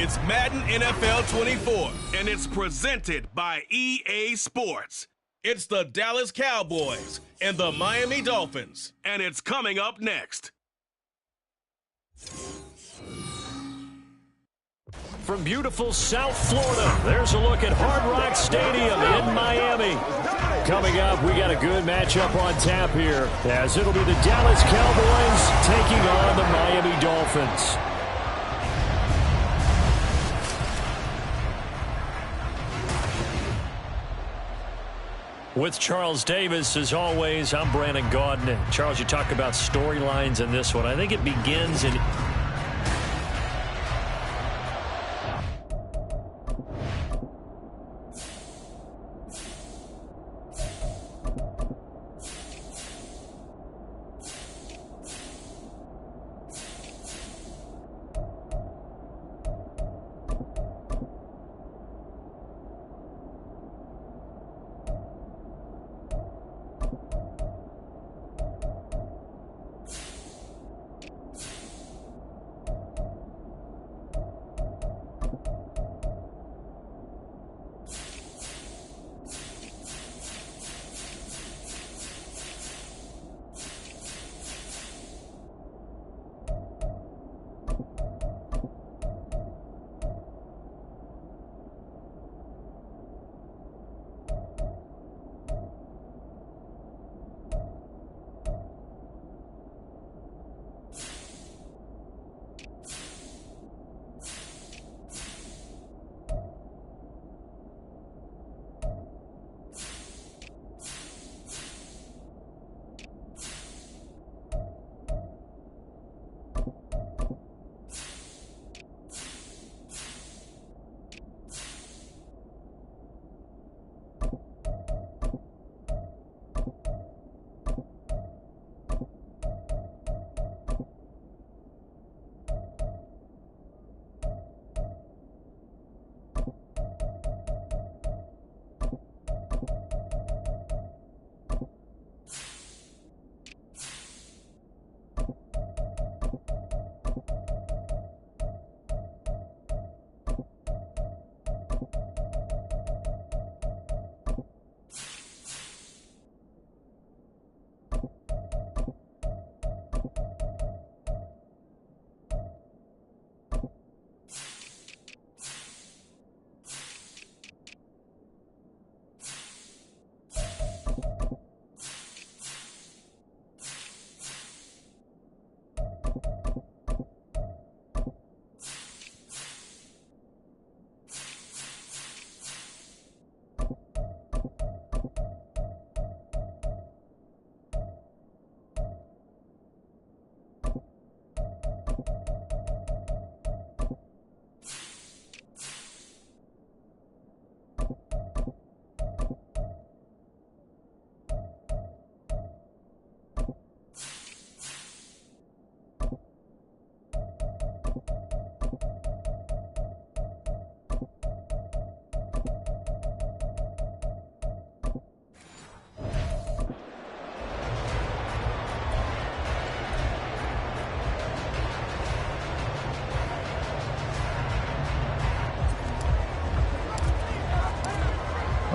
It's Madden NFL 24, and it's presented by EA Sports. It's the Dallas Cowboys and the Miami Dolphins, and it's coming up next. From beautiful South Florida, there's a look at Hard Rock Stadium in Miami. Coming up, we got a good matchup on tap here, as it'll be the Dallas Cowboys taking on the Miami Dolphins. With Charles Davis, as always, I'm Brandon Gaudin. Charles, you talk about storylines in this one. I think it begins in...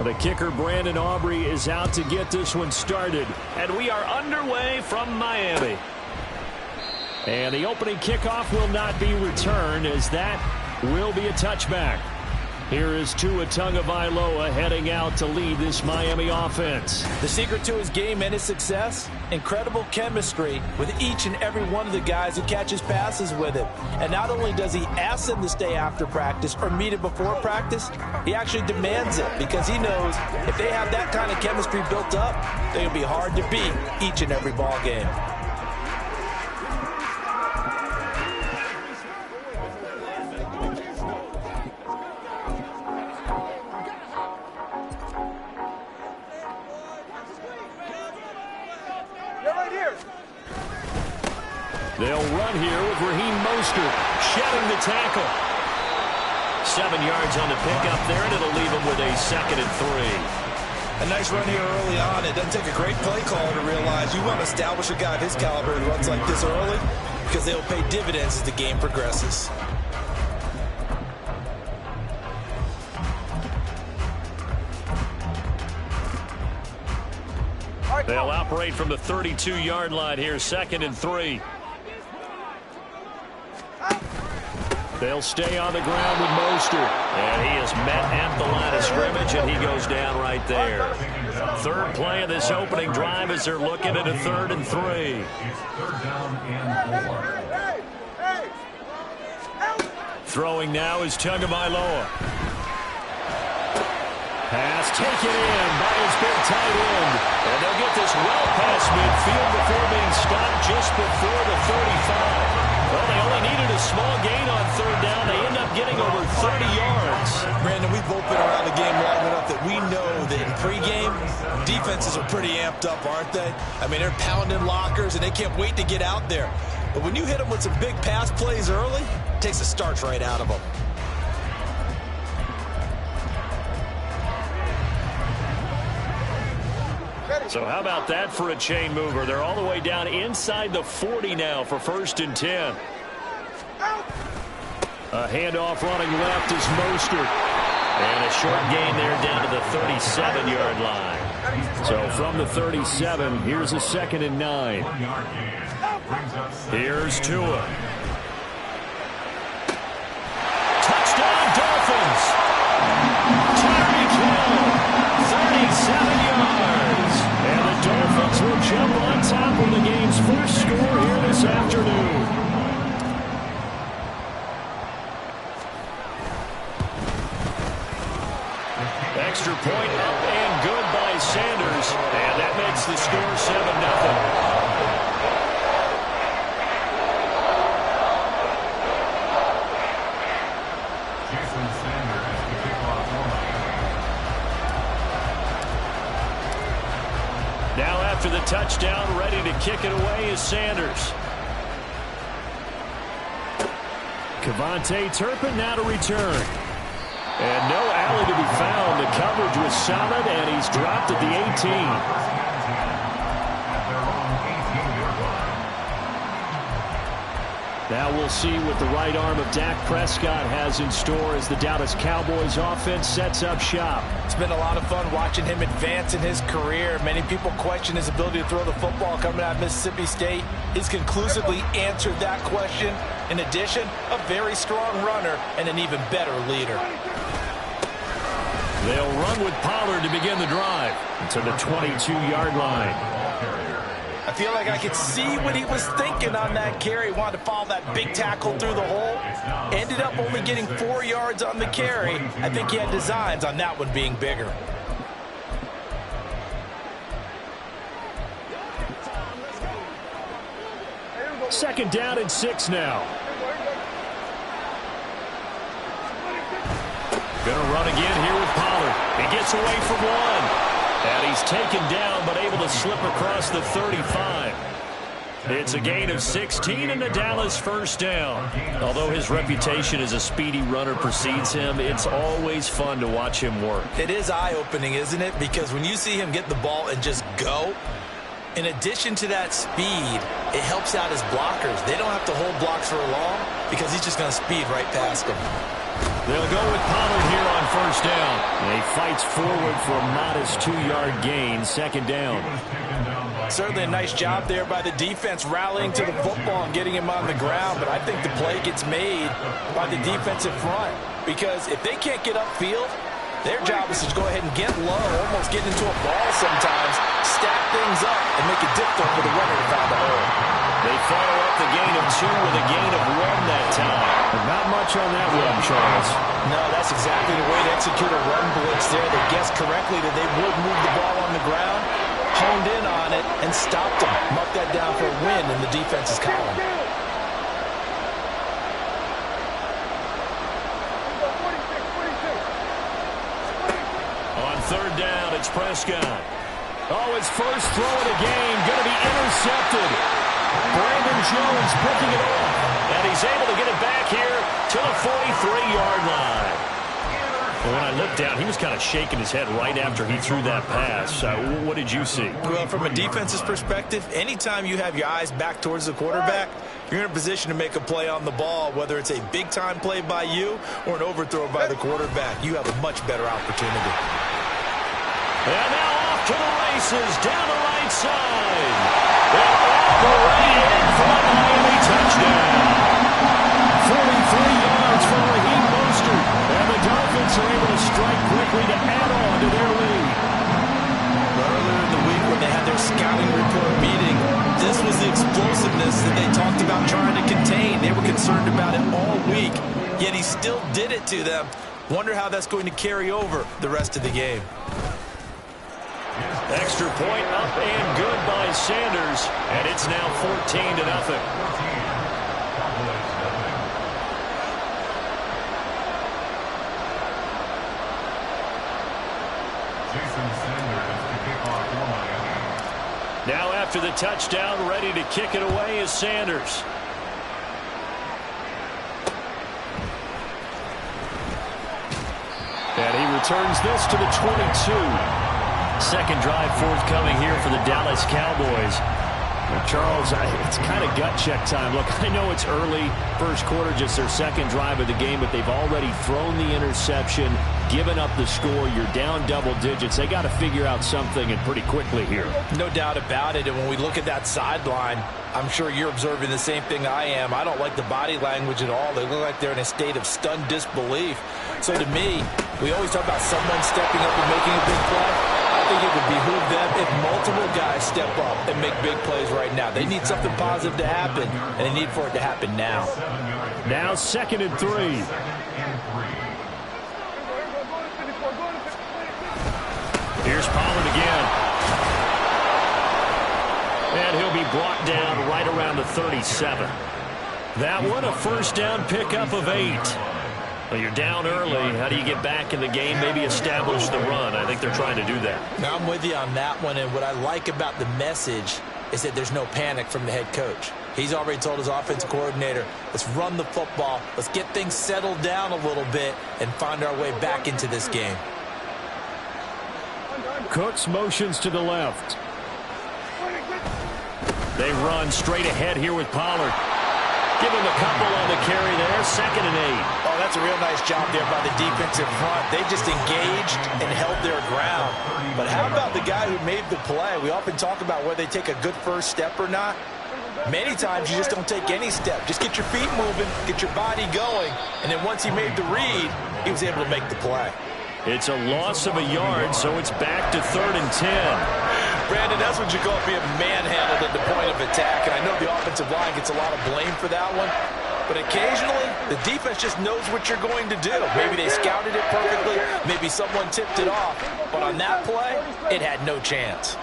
The kicker, Brandon Aubrey, is out to get this one started. And we are underway from Miami. And the opening kickoff will not be returned, as that will be a touchback. Here is Tua Tagovailoa heading out to lead this Miami offense. The secret to his game and his success? Incredible chemistry with each and every one of the guys who catches passes with him. And not only does he ask them to stay after practice or meet him before practice, he actually demands it, because he knows if they have that kind of chemistry built up, they're going to be hard to beat each and every ball game. They'll run here with Raheem Mostert shedding the tackle. 7 yards on the pickup there, and it'll leave him with a 2nd and 3. A nice run here early on. It doesn't take a great play caller to realize you want to establish a guy of his caliber who runs like this early, because they'll pay dividends as the game progresses. They'll operate from the 32-yard line here, 2nd and 3. They'll stay on the ground with Mostert. And he is met at the line of scrimmage, and he goes down right there. Third play of this opening drive as they're looking at a 3rd and 3. Throwing now is Tagovailoa. Pass taken in by his big tight end. And they'll get this well past midfield before being stopped just before the 35. Well, they only needed a small gain on 3rd down. They end up getting over 30 yards. Brandon, we've both been around the game long enough that we know that in pregame, defenses are pretty amped up, aren't they? I mean, they're pounding lockers, and they can't wait to get out there. But when you hit them with some big pass plays early, it takes the starch right out of them. So how about that for a chain mover? They're all the way down inside the 40 now for 1st and 10. A handoff running left is Mostert. And a short gain there down to the 37-yard line. So from the 37, here's a 2nd and 9. Here's Tua. Touchdown Dolphins! Tyreek Hill, 37 yards. And the Dolphins will jump on top of the game's first score here this afternoon. Extra point up and good by Sanders. And that makes the score 7-0. Now after the touchdown, ready to kick it away is Sanders. Kevontae Turpin now to return. And no alley to be found. The coverage was solid, and he's dropped at the 18. Now we'll see what the right arm of Dak Prescott has in store as the Dallas Cowboys offense sets up shop. It's been a lot of fun watching him advance in his career. Many people question his ability to throw the football coming out of Mississippi State. He's conclusively answered that question. In addition, a very strong runner and an even better leader. They'll run with Pollard to begin the drive to the 22-yard line. I feel like I could see what he was thinking on that carry. Wanted to follow that big tackle through the hole. Ended up only getting 4 yards on the carry. I think he had designs on that one being bigger. Second down and 6 now. Gonna run again here with Pollard. He gets away from one. And he's taken down, but able to slip across the 35. It's a gain of 16 and the Dallas first down. Although his reputation as a speedy runner precedes him, it's always fun to watch him work. It is eye-opening, isn't it? Because when you see him get the ball and just go, in addition to that speed, it helps out his blockers. They don't have to hold blocks for long because he's just going to speed right past them. They'll go with Pollard here on first down. And he fights forward for a modest 2-yard gain, second down. Certainly a nice job there by the defense rallying to the football and getting him on the ground. But I think the play gets made by the defensive front. Because if they can't get upfield, their job is to go ahead and get low, almost get into a ball sometimes, stack things up, and make it difficult for the runner to find the hole. They follow up the gain of 2 with a gain of 1 that time. But not much on that one, Charles. No, that's exactly the way to execute a run blitz there. They guessed correctly that they would move the ball on the ground, honed in on it, and stopped them. Mark that down for a win in the defense's column. On third down, it's Prescott. Oh, his first throw of the game, going to be intercepted. Brandon Jones picking it off, and he's able to get it back here to the 43-yard line. Well, when I looked down, he was kind of shaking his head right after he threw that pass. What did you see? Well, from a defense's perspective, anytime you have your eyes back towards the quarterback, you're in a position to make a play on the ball, whether it's a big-time play by you or an overthrow by the quarterback. You have a much better opportunity. And now off to the races down the right side. And off the right end for a Miami touchdown. 43 yards for Raheem Mostert. And the Dolphins are able to strike quickly to add on to their lead. Earlier in the week when they had their scouting report meeting, this was the explosiveness that they talked about trying to contain. They were concerned about it all week, yet he still did it to them. Wonder how that's going to carry over the rest of the game. Extra point up and good by Sanders, and it's now 14-0. Now after the touchdown, ready to kick it away is Sanders. And he returns this to the 22. Second drive forthcoming here for the Dallas Cowboys. Well, Charles, it's kind of gut check time. Look, I know it's early, first quarter, just their second drive of the game, but they've already thrown the interception, given up the score. You're down double digits. They got to figure out something, and pretty quickly here. No doubt about it. And when we look at that sideline, I'm sure you're observing the same thing I am. I don't like the body language at all. They look like they're in a state of stunned disbelief. So to me, we always talk about someone stepping up and making a big play. I think it would behoove them if multiple guys step up and make big plays right now. They need something positive to happen, and they need for it to happen now. Now 2nd and 3. Here's Pollard again. And he'll be brought down right around the 37. That one, a first down pickup of 8. Well, you're down early. How do you get back in the game? Maybe establish the run. I think they're trying to do that. Now, I'm with you on that one, and what I like about the message is that there's no panic from the head coach. He's already told his offensive coordinator, let's run the football, let's get things settled down a little bit and find our way back into this game. Cooks motions to the left. They run straight ahead here with Pollard. Give him a couple on the carry there. 2nd and 8. Oh, that's a real nice job there by the defensive front. They just engaged and held their ground. But how about the guy who made the play? We often talk about whether they take a good first step or not. Many times you just don't take any step. Just get your feet moving, get your body going, and then once he made the read, he was able to make the play. It's a loss of a yard, so it's back to 3rd and 10. Brandon, that's what you call being manhandled at the point of attack. And I know the offensive line gets a lot of blame for that one. But occasionally, the defense just knows what you're going to do. Maybe they scouted it perfectly. Maybe someone tipped it off. But on that play, it had no chance.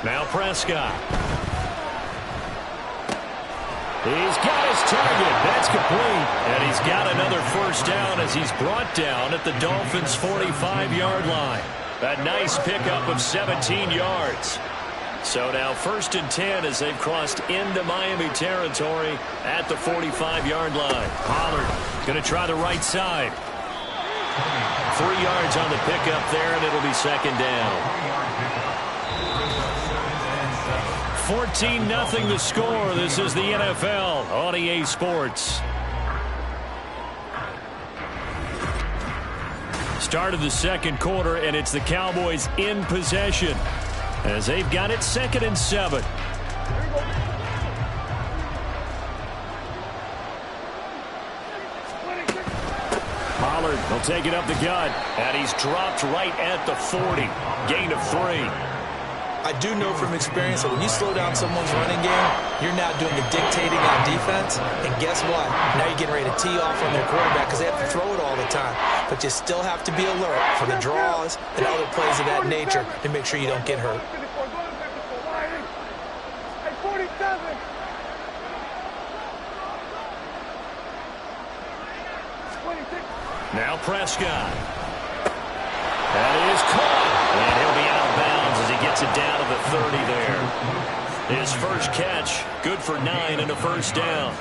Now Prescott. He's got his target. That's complete. And he's got another first down as he's brought down at the Dolphins' 45-yard line. A nice pickup of 17 yards. So now 1st and 10 as they've crossed into Miami territory at the 45-yard line. Pollard going to try the right side. 3 yards on the pickup there, and it'll be 2nd down. 14-0 the score. This is the NFL on EA Sports. Start of the second quarter, and it's the Cowboys in possession as they've got it 2nd and 7. Pollard will take it up the gut, and he's dropped right at the 40. Gain of 3. I do know from experience that when you slow down someone's running game, you're now doing the dictating on defense. And guess what? Now you're getting ready to tee off on their quarterback because they have to throw it all the time. But you still have to be alert for the draws and other plays of that nature to make sure you don't get hurt. Now Prescott. That is caught. And he'll be out of bounds as he gets it down to the 30 there. His first catch, good for 9 and a first down.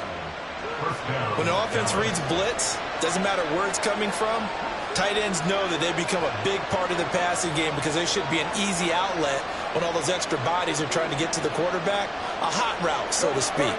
When an offense reads blitz, doesn't matter where it's coming from, tight ends know that they become a big part of the passing game because they should be an easy outlet when all those extra bodies are trying to get to the quarterback. A hot route, so to speak.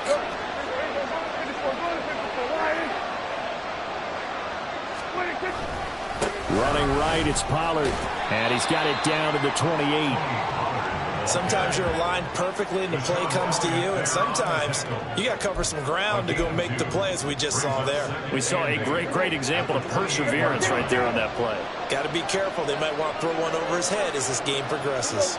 Running right, it's Pollard. And he's got it down to the 28. Sometimes you're aligned perfectly and the play comes to you, and sometimes you got to cover some ground to go make the play, as we just saw there. We saw a great example of perseverance right there on that play. Got to be careful. They might want to throw one over his head as this game progresses.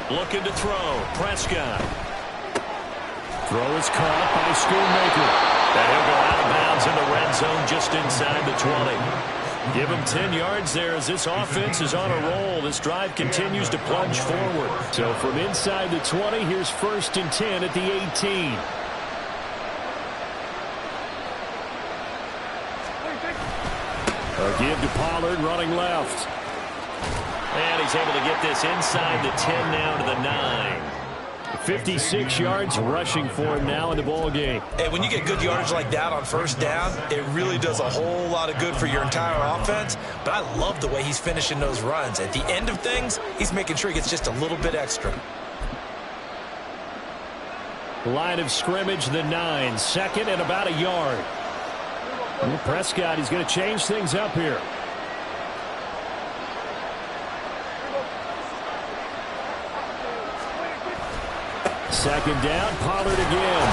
Looking to throw. Prescott. Throw is caught by Schoonmaker. And he'll go out of bounds in the red zone just inside the 20. Give him 10 yards there as this offense is on a roll. This drive continues to plunge forward. So from inside the 20, here's 1st and 10 at the 18. A give to Pollard running left. And he's able to get this inside the 10 now to the 9. 56 yards rushing for him now in the ball game. Hey, when you get good yardage like that on 1st down, it really does a whole lot of good for your entire offense. But I love the way he's finishing those runs. At the end of things, he's making sure he gets just a little bit extra. Line of scrimmage, the 9. 2nd and about a yard. And Prescott, he's going to change things up here. Second down, Pollard again.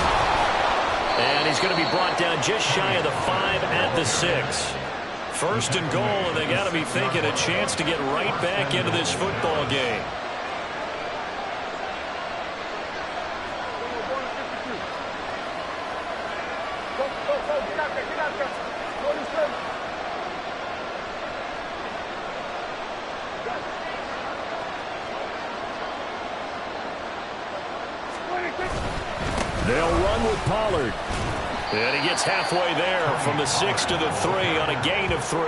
And he's going to be brought down just shy of the 5 at the 6. 1st and goal, and they got to be thinking a chance to get right back into this football game. They'll run with Pollard. And he gets halfway there from the 6 to the 3 on a gain of 3.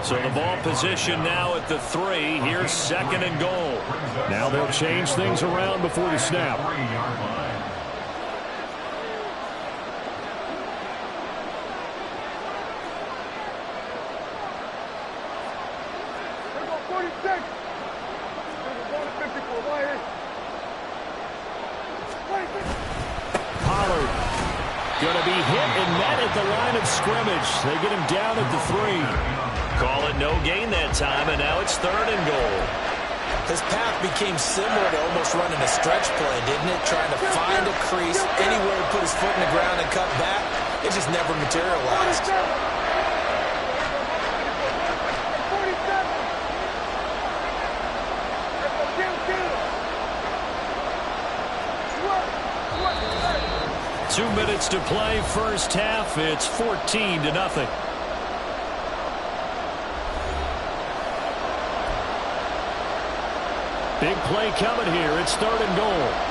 So the ball position now at the 3. Here's 2nd and goal. Now they'll change things around before the snap. Going to be hit and met at the line of scrimmage. They get him down at the 3. Call it no gain that time, and now it's 3rd and goal. His path became similar to almost running a stretch play, didn't it? Trying to find a crease, anywhere to put his foot in the ground and cut back. It just never materialized. Two minutes to play, 1st half. It's 14-0. Big play coming here. It's 3rd and goal.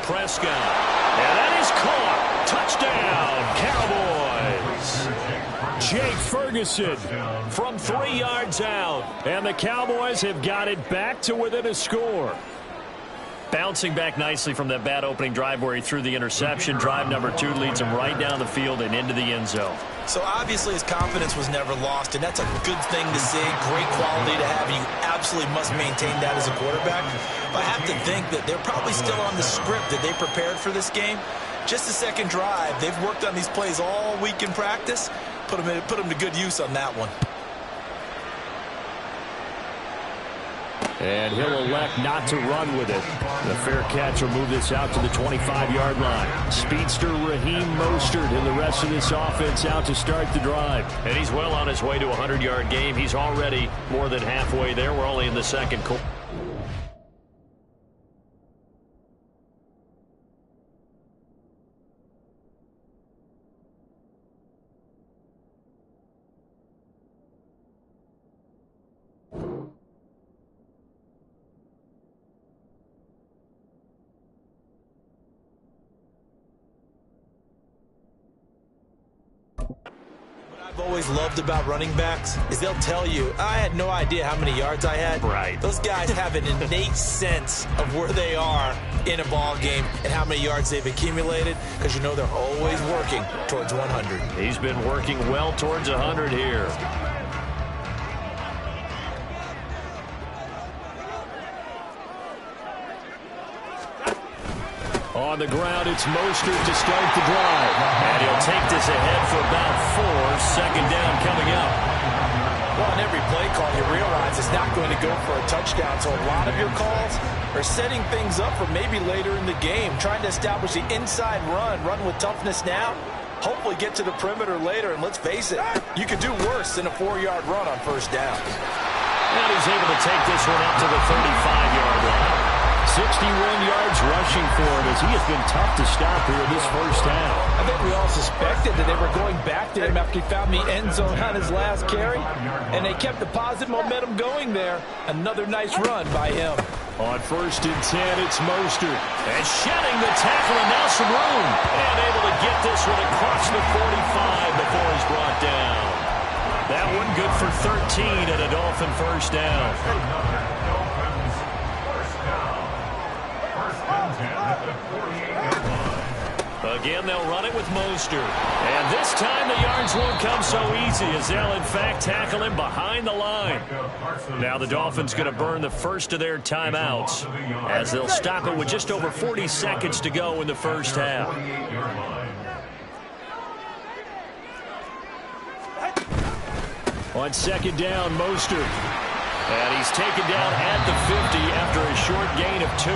Prescott. And that is caught. Touchdown, Cowboys. Jake Ferguson from 3 yards out. And the Cowboys have got it back to within a score. Bouncing back nicely from that bad opening drive where he threw the interception. Drive number 2 leads him right down the field and into the end zone. So obviously his confidence was never lost, and that's a good thing to see. Great quality to have. You absolutely must maintain that as a quarterback. But I have to think that they're probably still on the script that they prepared for this game. Just the second drive. They've worked on these plays all week in practice. Put them to good use on that one. And he'll elect not to run with it. The fair catch will move this out to the 25-yard line. Speedster Raheem Mostert and the rest of this offense out to start the drive. And he's well on his way to a 100-yard game. He's already more than halfway there. We're only in the second quarter. I've always loved about running backs is they'll tell you, I had no idea how many yards I had. Right. Those guys have an innate sense of where they are in a ball game and how many yards they've accumulated, because you know they're always working towards 100. He's been working well towards 100 here. On the ground, it's Mostert to start the drive. And he'll take this ahead for about 4. Second down coming up. Well, in every play call, you realize it's not going to go for a touchdown. So a lot of your calls are setting things up for maybe later in the game, trying to establish the inside run with toughness now, hopefully get to the perimeter later. And let's face it, you could do worse than a 4-yard run on first down. And he's able to take this one up to the 35-yard line. 61 yards rushing for him as he has been tough to stop here in this first half. I think we all suspected that they were going back to him after he found the end zone on his last carry, and they kept the positive momentum going there. Another nice run by him. On 1st and 10, it's Mostert. And shedding the tackle, and now some room. And able to get this one across the 45 before he's brought down. That one good for 13 and a Dolphin first down. Again, they'll run it with Mostert. And this time the yards won't come so easy as they'll, in fact, tackle him behind the line. Now the Dolphins going to burn the first of their timeouts as they'll stop it with just over 40 seconds to go in the first half. On second down, Mostert. And he's taken down at the 50 after a short gain of 2.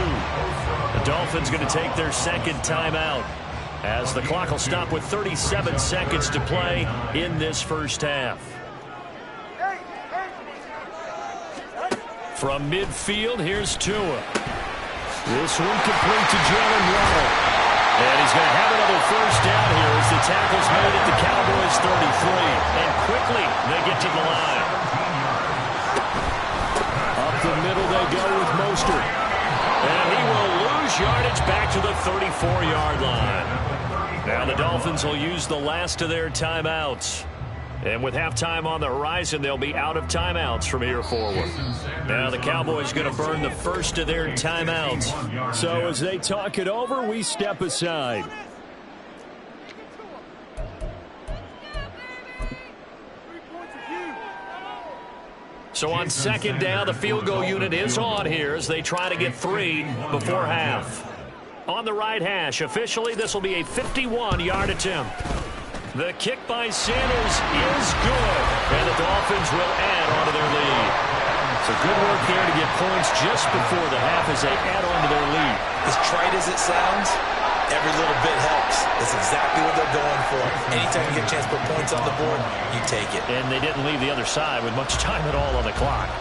The Dolphins going to take their second timeout as the clock will stop with 37 seconds to play in this first half. From midfield, here's Tua. This one complete to Jalen Waddle. And he's going to have another first down here as the tackle's made at the Cowboys' 33. And quickly, they get to the line. Up the middle they go with Mostert. And he will lose yardage back to the 34-yard line. Now the Dolphins will use the last of their timeouts. And with halftime on the horizon, they'll be out of timeouts from here forward. Now the Cowboys going to burn the first of their timeouts. So as they talk it over, we step aside. So on second down, the field goal unit is on here as they try to get 3 before half. On the right hash, officially this will be a 51-yard attempt. The kick by Sanders is good, and the Dolphins will add on to their lead. So good work there to get points just before the half as they add on to their lead. As trite as it sounds, every little bit helps. That's exactly what they're going for. Anytime you get a chance to put points on the board, you take it. And they didn't leave the other side with much time at all on the clock.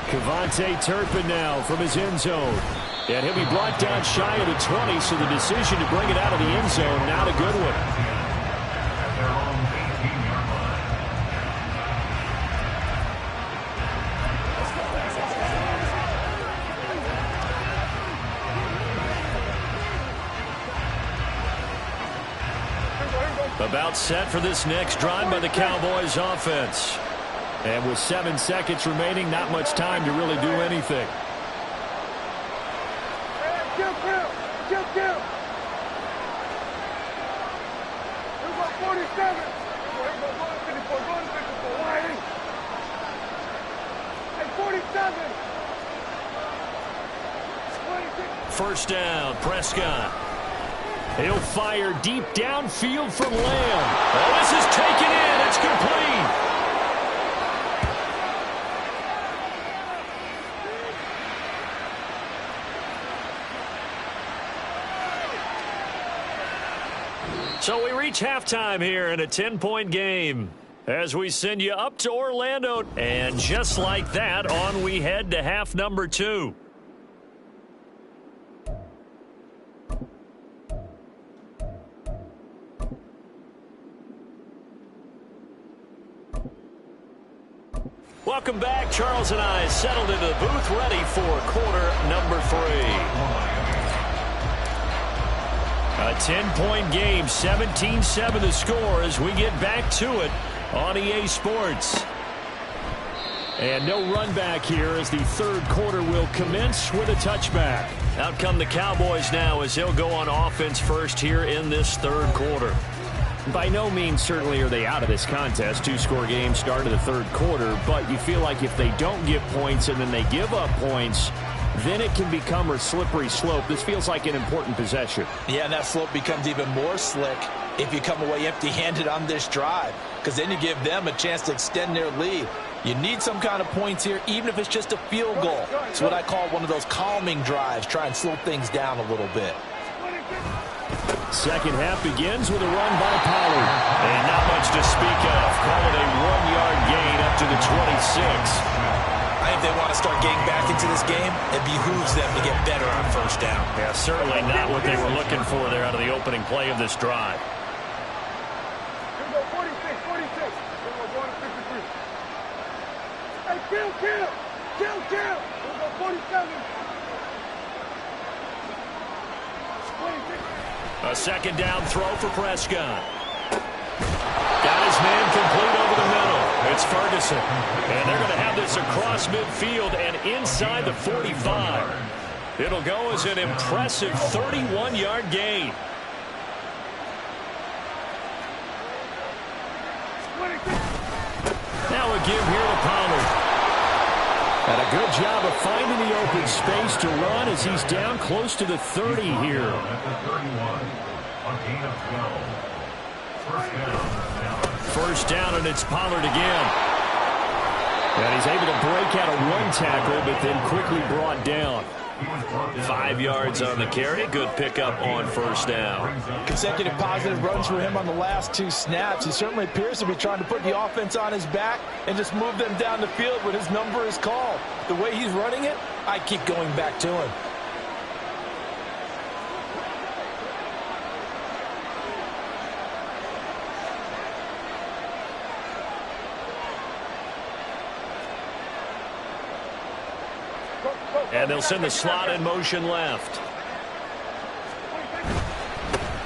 Kevontae Turpin now from his end zone. And he'll be brought down shy of the 20, so the decision to bring it out of the end zone, not a good one. About set for this next drive by the Cowboys offense. And with 7 seconds remaining, not much time to really do anything. First down, Prescott. He'll fire deep downfield from Lamb. Oh, this is taken in. It's complete. So we reach halftime here in a 10-point game as we send you up to Orlando. And just like that, on we head to half number 2. Welcome back. Charles and I settled into the booth ready for quarter number 3. A 10-point game, 17-7 the score as we get back to it on EA Sports. And no run back here as the third quarter will commence with a touchback. Out come the Cowboys now as they'll go on offense first here in this third quarter. By no means certainly are they out of this contest. Two-score game start of the third quarter, but you feel like if they don't get points and then they give up points, then it can become a slippery slope. This feels like an important possession. Yeah, and that slope becomes even more slick if you come away empty-handed on this drive, because then you give them a chance to extend their lead. You need some kind of points here, even if it's just a field goal. It's what I call one of those calming drives. Try and slow things down a little bit. Second half begins with a run by Pollard. And not much to speak of. Call it a 1-yard gain up to the 26. I think they want to start getting back into this game. It behooves them to get better on first down. Yeah, certainly not what they were looking for there out of the opening play of this drive. Here we go, 46. Here we go, going to 53. Hey, kill. Here we go, 47. 26. A second down throw for Prescott. Got his man complete over the middle. It's Ferguson. And they're going to have this across midfield and inside the 45. It'll go as an impressive 31-yard gain. Now a give here to Pollard. And a good job of finding the open space to run as he's down close to the 30 here. At the 31, a gain of 12. First down, and it's Pollard again. And he's able to break out of one tackle, but then quickly brought down. 5 yards on the carry. Good pickup on first down. Consecutive positive runs for him on the last 2 snaps. He certainly appears to be trying to put the offense on his back and just move them down the field when his number is called. The way he's running it, I keep going back to him. And they'll send the slot in motion left.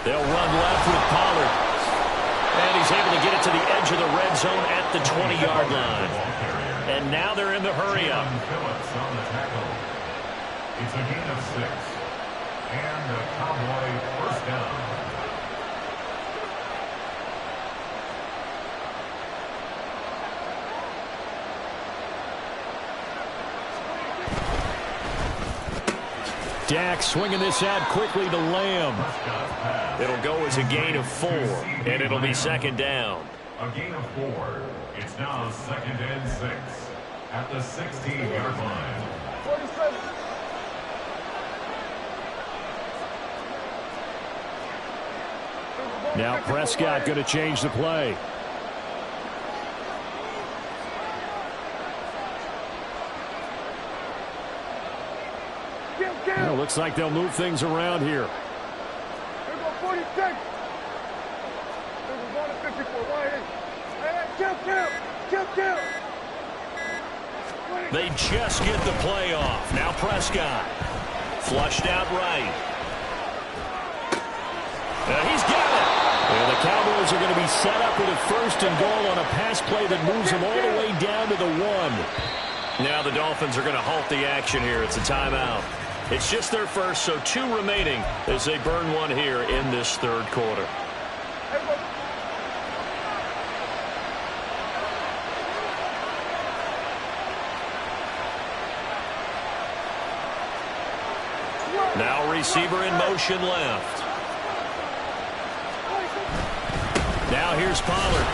They'll run left with Pollard. And he's able to get it to the edge of the red zone at the 20-yard line. And now they're in the hurry-up. It's a gain of 6. And a Cowboy first down. Dak swinging this out quickly to Lamb. It'll go as a gain of 4, and it'll be second down. A gain of 4. It's now 2nd and 6 at the 16-yard line. 47. Now Prescott going to change the play. Well, looks like they'll move things around here. Here we go, 46. Here we go, 54. Right in. Hey, kill. They just get the play off. Now Prescott. Flushed out right. He's got it. And the Cowboys are going to be set up with a 1st and goal on a pass play that moves them all the way down to the 1. Now the Dolphins are going to halt the action here. It's a timeout. It's just their first, so 2 remaining as they burn 1 here in this third quarter. Now receiver in motion left. Now here's Pollard.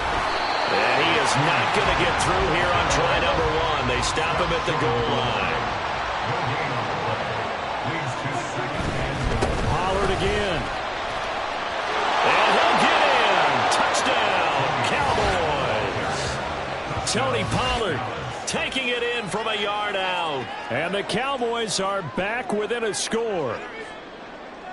And he is not going to get through here on try number 1. They stop him at the goal line. Pollard again. And he'll get in. Touchdown, Cowboys. Tony Pollard taking it in from a yard out. And the Cowboys are back within a score.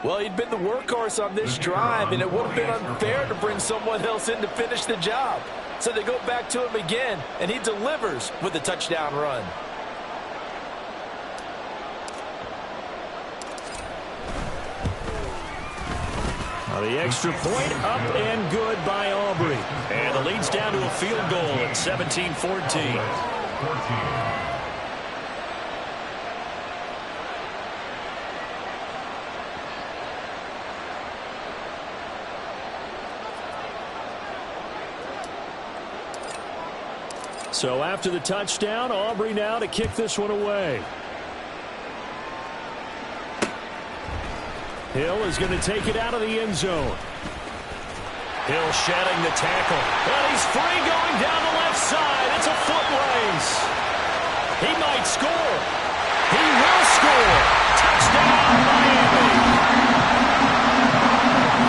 Well, he'd been the workhorse on this drive, and it would have been unfair to bring someone else in to finish the job. So they go back to him again, and he delivers with a touchdown run. The extra point up and good by Aubrey. And the lead's down to a field goal at 17-14. So after the touchdown, Aubrey now to kick this one away. Hill is going to take it out of the end zone. Hill shedding the tackle. And he's free going down the left side. It's a foot race. He might score. He will score. Touchdown, Miami.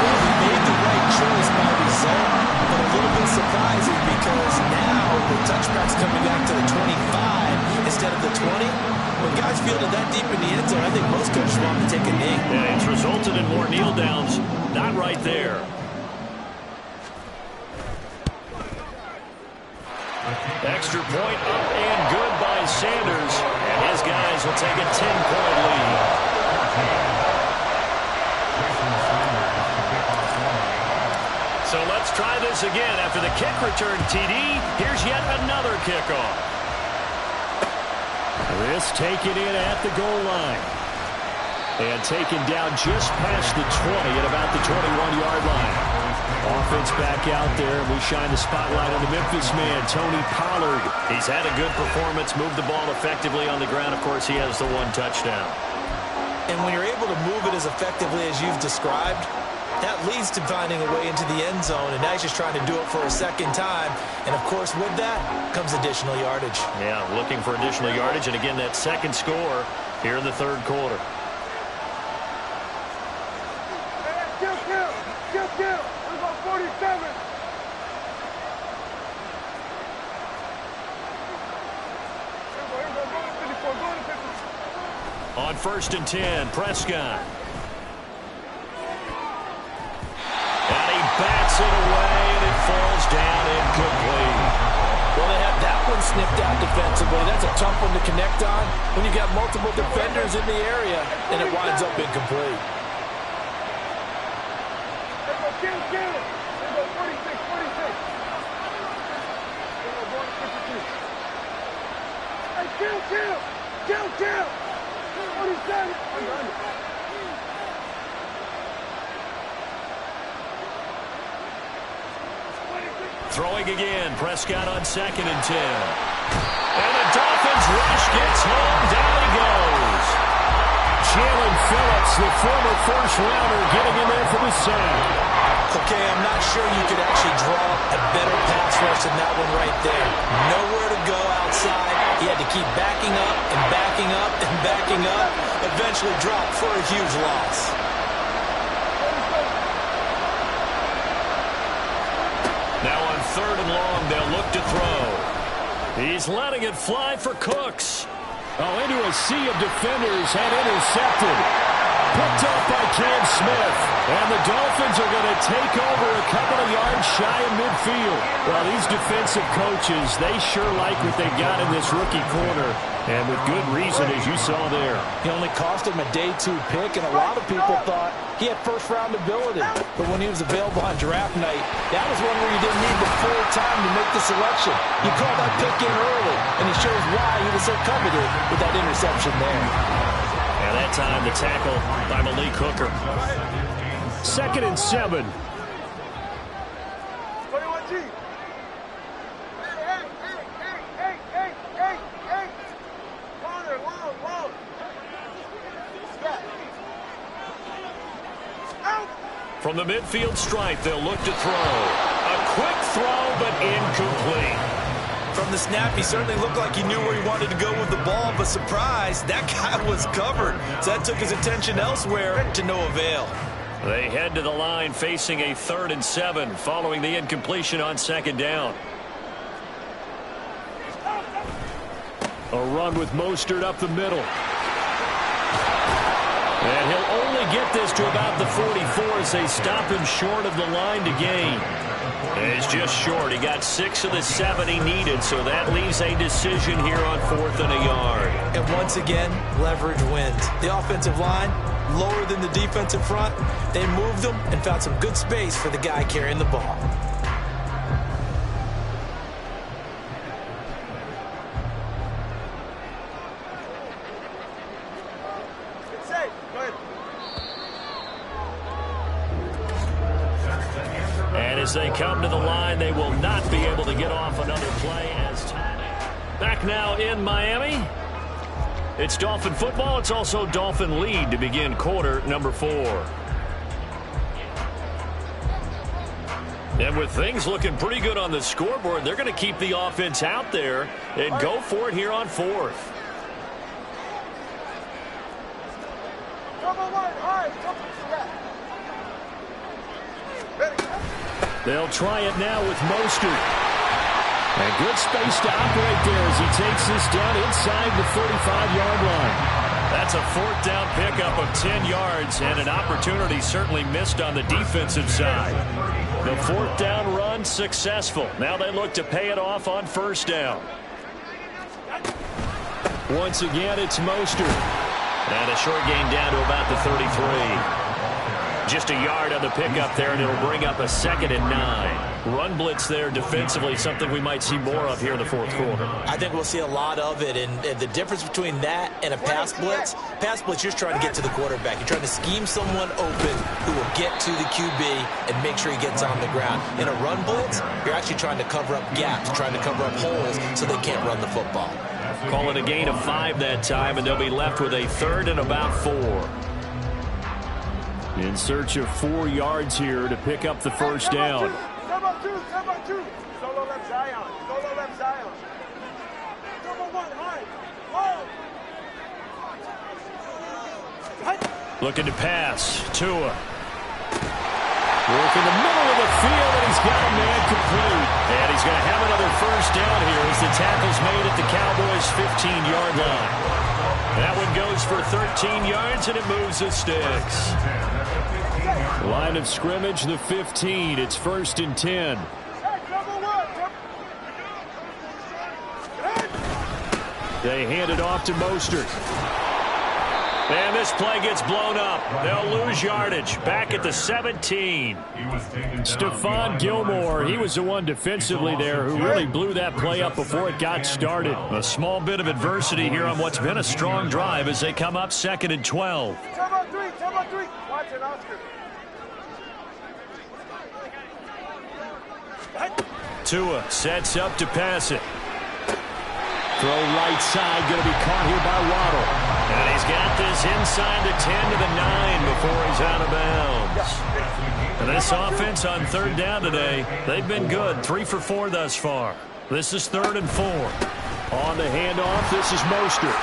Well, he made the right choice by result, but a little bit surprising because now the touchback's coming back to the 25 instead of the 20. When guys fielded that deep in the end zone, I think most coaches want to take a knee. Yeah, it's resulted in more kneel downs. Not right there. Extra point up and good by Sanders. And his guys will take a 10-point lead. So let's try this again. After the kick return TD, here's yet another kickoff. This taken in at the goal line. And taken down just past the 20 at about the 21-yard line. Offense back out there. We shine the spotlight on the Memphis man, Tony Pollard. He's had a good performance, moved the ball effectively on the ground. Of course, he has the one touchdown. And when you're able to move it as effectively as you've described, that leads to finding a way into the end zone, and now he's just trying to do it for a second time. And, of course, with that comes additional yardage. Yeah, looking for additional yardage, and again, that second score here in the third quarter. Kill. We're going 47. On 1st and 10, Prescott. And he bats it away, and it falls down incomplete. Well, they have that one sniffed out defensively. That's a tough one to connect on when you got multiple defenders in the area, and it winds up incomplete. Kill. They go 46. They go going 52. Hey, kill. 47. Throwing again, Prescott on 2nd and 10. And the Dolphins rush gets home, down he goes. Jalen Phillips, the former first-rounder, getting in there for the sack. Okay, I'm not sure you could actually draw a better pass rush than that one right there. Nowhere to go outside. He had to keep backing up and backing up and backing up. Eventually dropped for a huge loss. Now on 3rd and long, they'll look to throw. He's letting it fly for Cooks. Oh, into a sea of defenders and intercepted. Picked up by Cam Smith. And the Dolphins are going to take over a couple of yards shy of midfield. Well, these defensive coaches, they sure like what they've got in this rookie corner. And with good reason, as you saw there. He only cost him a day 2 pick, and a lot of people thought he had first-round ability. But when he was available on draft night, that was one where you didn't need the full time to make the selection. You called that pick in early, and he shows why he was so coveted with that interception there. And that time, the tackle by Malik Hooker. 2nd and 7. 21G. Hey. Longer, long. Out. From the midfield stripe, they'll look to throw. A quick throw, but incomplete. From the snap, he certainly looked like he knew where he wanted to go with the ball, but surprise, that guy was covered. So that took his attention elsewhere to no avail. They head to the line facing a 3rd and 7 following the incompletion on 2nd down. A run with Mostert up the middle. And he'll only get this to about the 44 as they stop him short of the line to gain. And he's just short. He got 6 of the 7 he needed, so that leaves a decision here on 4th and a yard. And once again, leverage wins. The offensive line, lower than the defensive front. They moved them and found some good space for the guy carrying the ball. And as they come to the line, they will not be able to get off another play as time. Back now in Miami. It's Dolphin football. It's also Dolphin lead to begin quarter number 4. And with things looking pretty good on the scoreboard, they're going to keep the offense out there and go for it here on 4th. They'll try it now with Mostert. And good space to operate there as he takes this down inside the 45-yard line. That's a 4th down pickup of 10 yards and an opportunity certainly missed on the defensive side. The 4th down run successful. Now they look to pay it off on 1st down. Once again, it's Mostert. And a short gain down to about the 33. Just a yard on the pickup there, and it'll bring up a 2nd and 9. Run blitz there defensively, something we might see more of here in the 4th quarter. I think we'll see a lot of it, and the difference between that and a pass blitz, you're just trying to get to the quarterback. You're trying to scheme someone open who will get to the QB and make sure he gets on the ground. In a run blitz, you're actually trying to cover up gaps, trying to cover up holes so they can't run the football. Call it a gain of 5 that time, and they'll be left with a 3rd and about 4. In search of 4 yards here to pick up the 1st down. Number two. Solo left Zion. Number 1, high. Looking to pass. Tua. Work in the middle of the field, and he's got a man complete. And he's going to have another 1st down here as the tackle's made at the Cowboys' 15-yard line. That one goes for 13 yards, and it moves the sticks. Line of scrimmage, the 15. It's 1st and 10. They hand it off to Mostert. And this play gets blown up. They'll lose yardage. Back at the 17. Stephon Gilmore, he was the one defensively there who really blew that play up before it got started. A small bit of adversity here on what's been a strong drive as they come up 2nd and 12. Number 3. Watch it, Oscar. Tua sets up to pass it. Throw right side, going to be caught here by Waddle. And he's got this inside the 10 to the 9 before he's out of bounds. And this offense on 3rd down today, they've been good. 3 for 4 thus far. This is 3rd and 4. On the handoff, this is Mostert.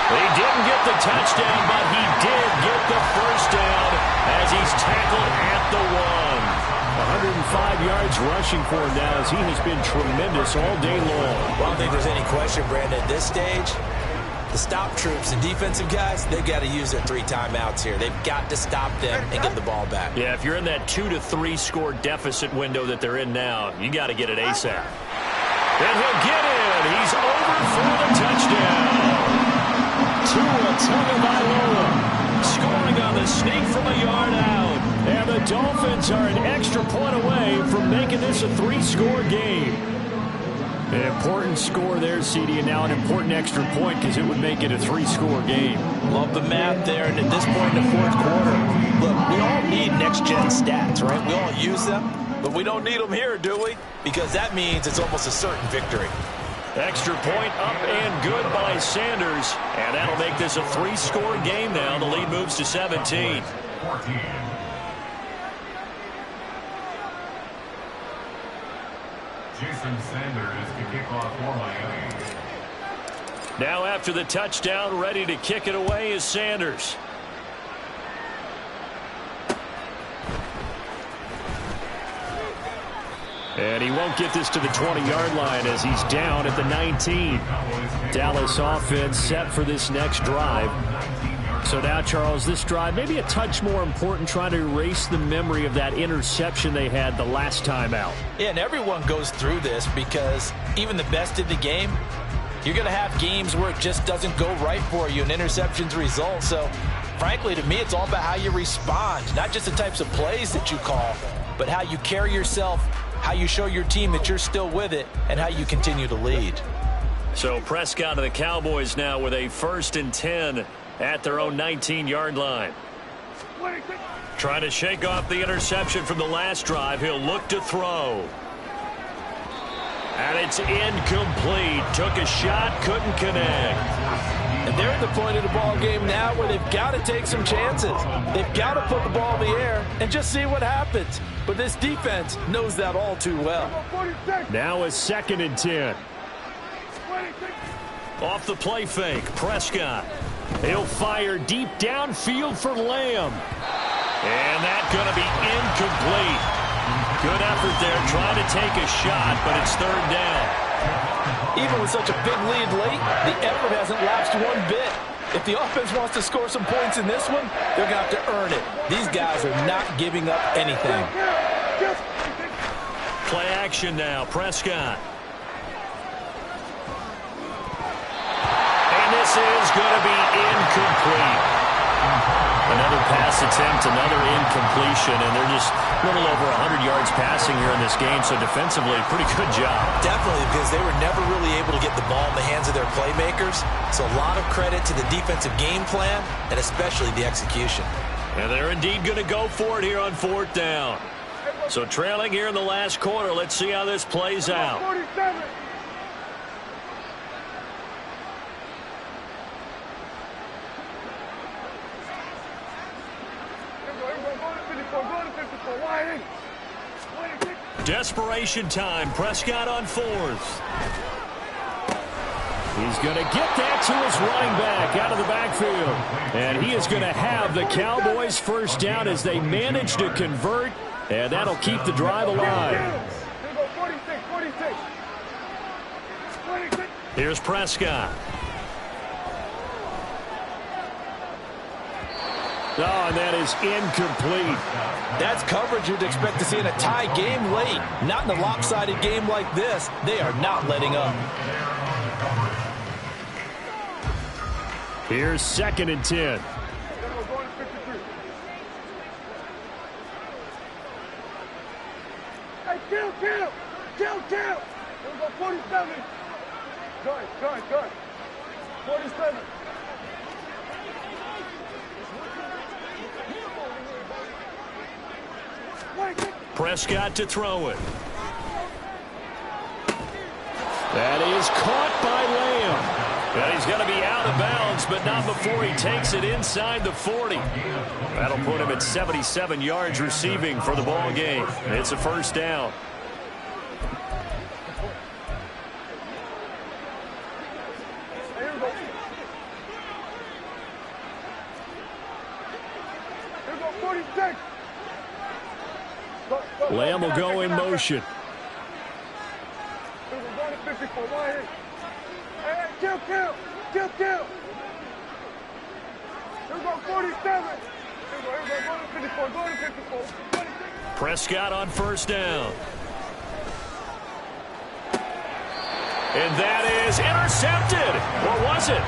He didn't get the touchdown, but he did get the 1st down as he's tackled at the 1. 105 yards rushing for him now as he has been tremendous all day long. Well, I don't think there's any question, Brandon, at this stage, the stop troops and defensive guys, they've got to use their 3 timeouts here. They've got to stop them and get the ball back. Yeah, if you're in that 2 to 3 score deficit window that they're in now, you got to get it ASAP. And he'll get in. He's over for the touchdown. Tua Tagovailoa scoring on the sneak from a yard out. And the Dolphins are an extra point away from making this a 3-score game. An important score there, CD, and now an important extra point because it would make it a 3-score game. Love the math there, and at this point in the 4th quarter, look, we all need next-gen stats, right? We all use them, but we don't need them here, do we? Because that means it's almost a certain victory. Extra point up and good by Sanders. And that'll make this a 3-score game now. The lead moves to 17. 14. Jason Sanders to kick off for Miami. Now after the touchdown, ready to kick it away is Sanders. And he won't get this to the 20-yard line as he's down at the 19. Dallas offense set for this next drive. So now, Charles, this drive maybe a touch more important, trying to erase the memory of that interception they had the last time out. Yeah, and everyone goes through this because even the best in the game, you're going to have games where it just doesn't go right for you, and interceptions result. So, frankly, to me, it's all about how you respond, not just the types of plays that you call, but how you carry yourself, how you show your team that you're still with it, and how you continue to lead. So Prescott and the Cowboys now with a 1st and 10 at their own 19-yard line. Trying to shake off the interception from the last drive. He'll look to throw. And it's incomplete. Took a shot, couldn't connect. And they're at the point of the ball game now where they've got to take some chances. They've got to put the ball in the air and just see what happens. But this defense knows that all too well. Now a 2nd and 10. Off the play fake, Prescott. He'll fire deep downfield for Lamb. And that's going to be incomplete. Good effort there, trying to take a shot, but it's 3rd down. Even with such a big lead late, the effort hasn't lapsed one bit. If the offense wants to score some points in this one, they're going to have to earn it. These guys are not giving up anything. Play action now, Prescott. And this is going to be incomplete. Another pass attempt, another incompletion, and they're just a little over 100 yards passing here in this game, so defensively, pretty good job. Definitely, because they were never really able to get the ball in the hands of their playmakers, so a lot of credit to the defensive game plan, and especially the execution. And they're indeed going to go for it here on 4th down. So trailing here in the last quarter, let's see how this plays out. 47. Desperation time. Prescott on 4th. He's going to get that to his running back out of the backfield. And he is going to have the Cowboys 1st down as they manage to convert. And that'll keep the drive alive. Here's Prescott. Oh, and that is incomplete. That's coverage you'd expect to see in a tie game late. Not in a lopsided game like this. They are not letting up. Here's 2nd and 10. Hey, kill. Here we go, 47. Good. 47. Prescott to throw it. That is caught by Lamb. And he's going to be out of bounds, but not before he takes it inside the 40. That'll put him at 77 yards receiving for the ball game. It's a 1st down. Here we go, 46. Lamb will go in motion. Here we go, 54. Right here. Hey, kill. Here we go, 47. Here we go, 54. Go to 54. Prescott on 1st down. And that is intercepted. Or was it?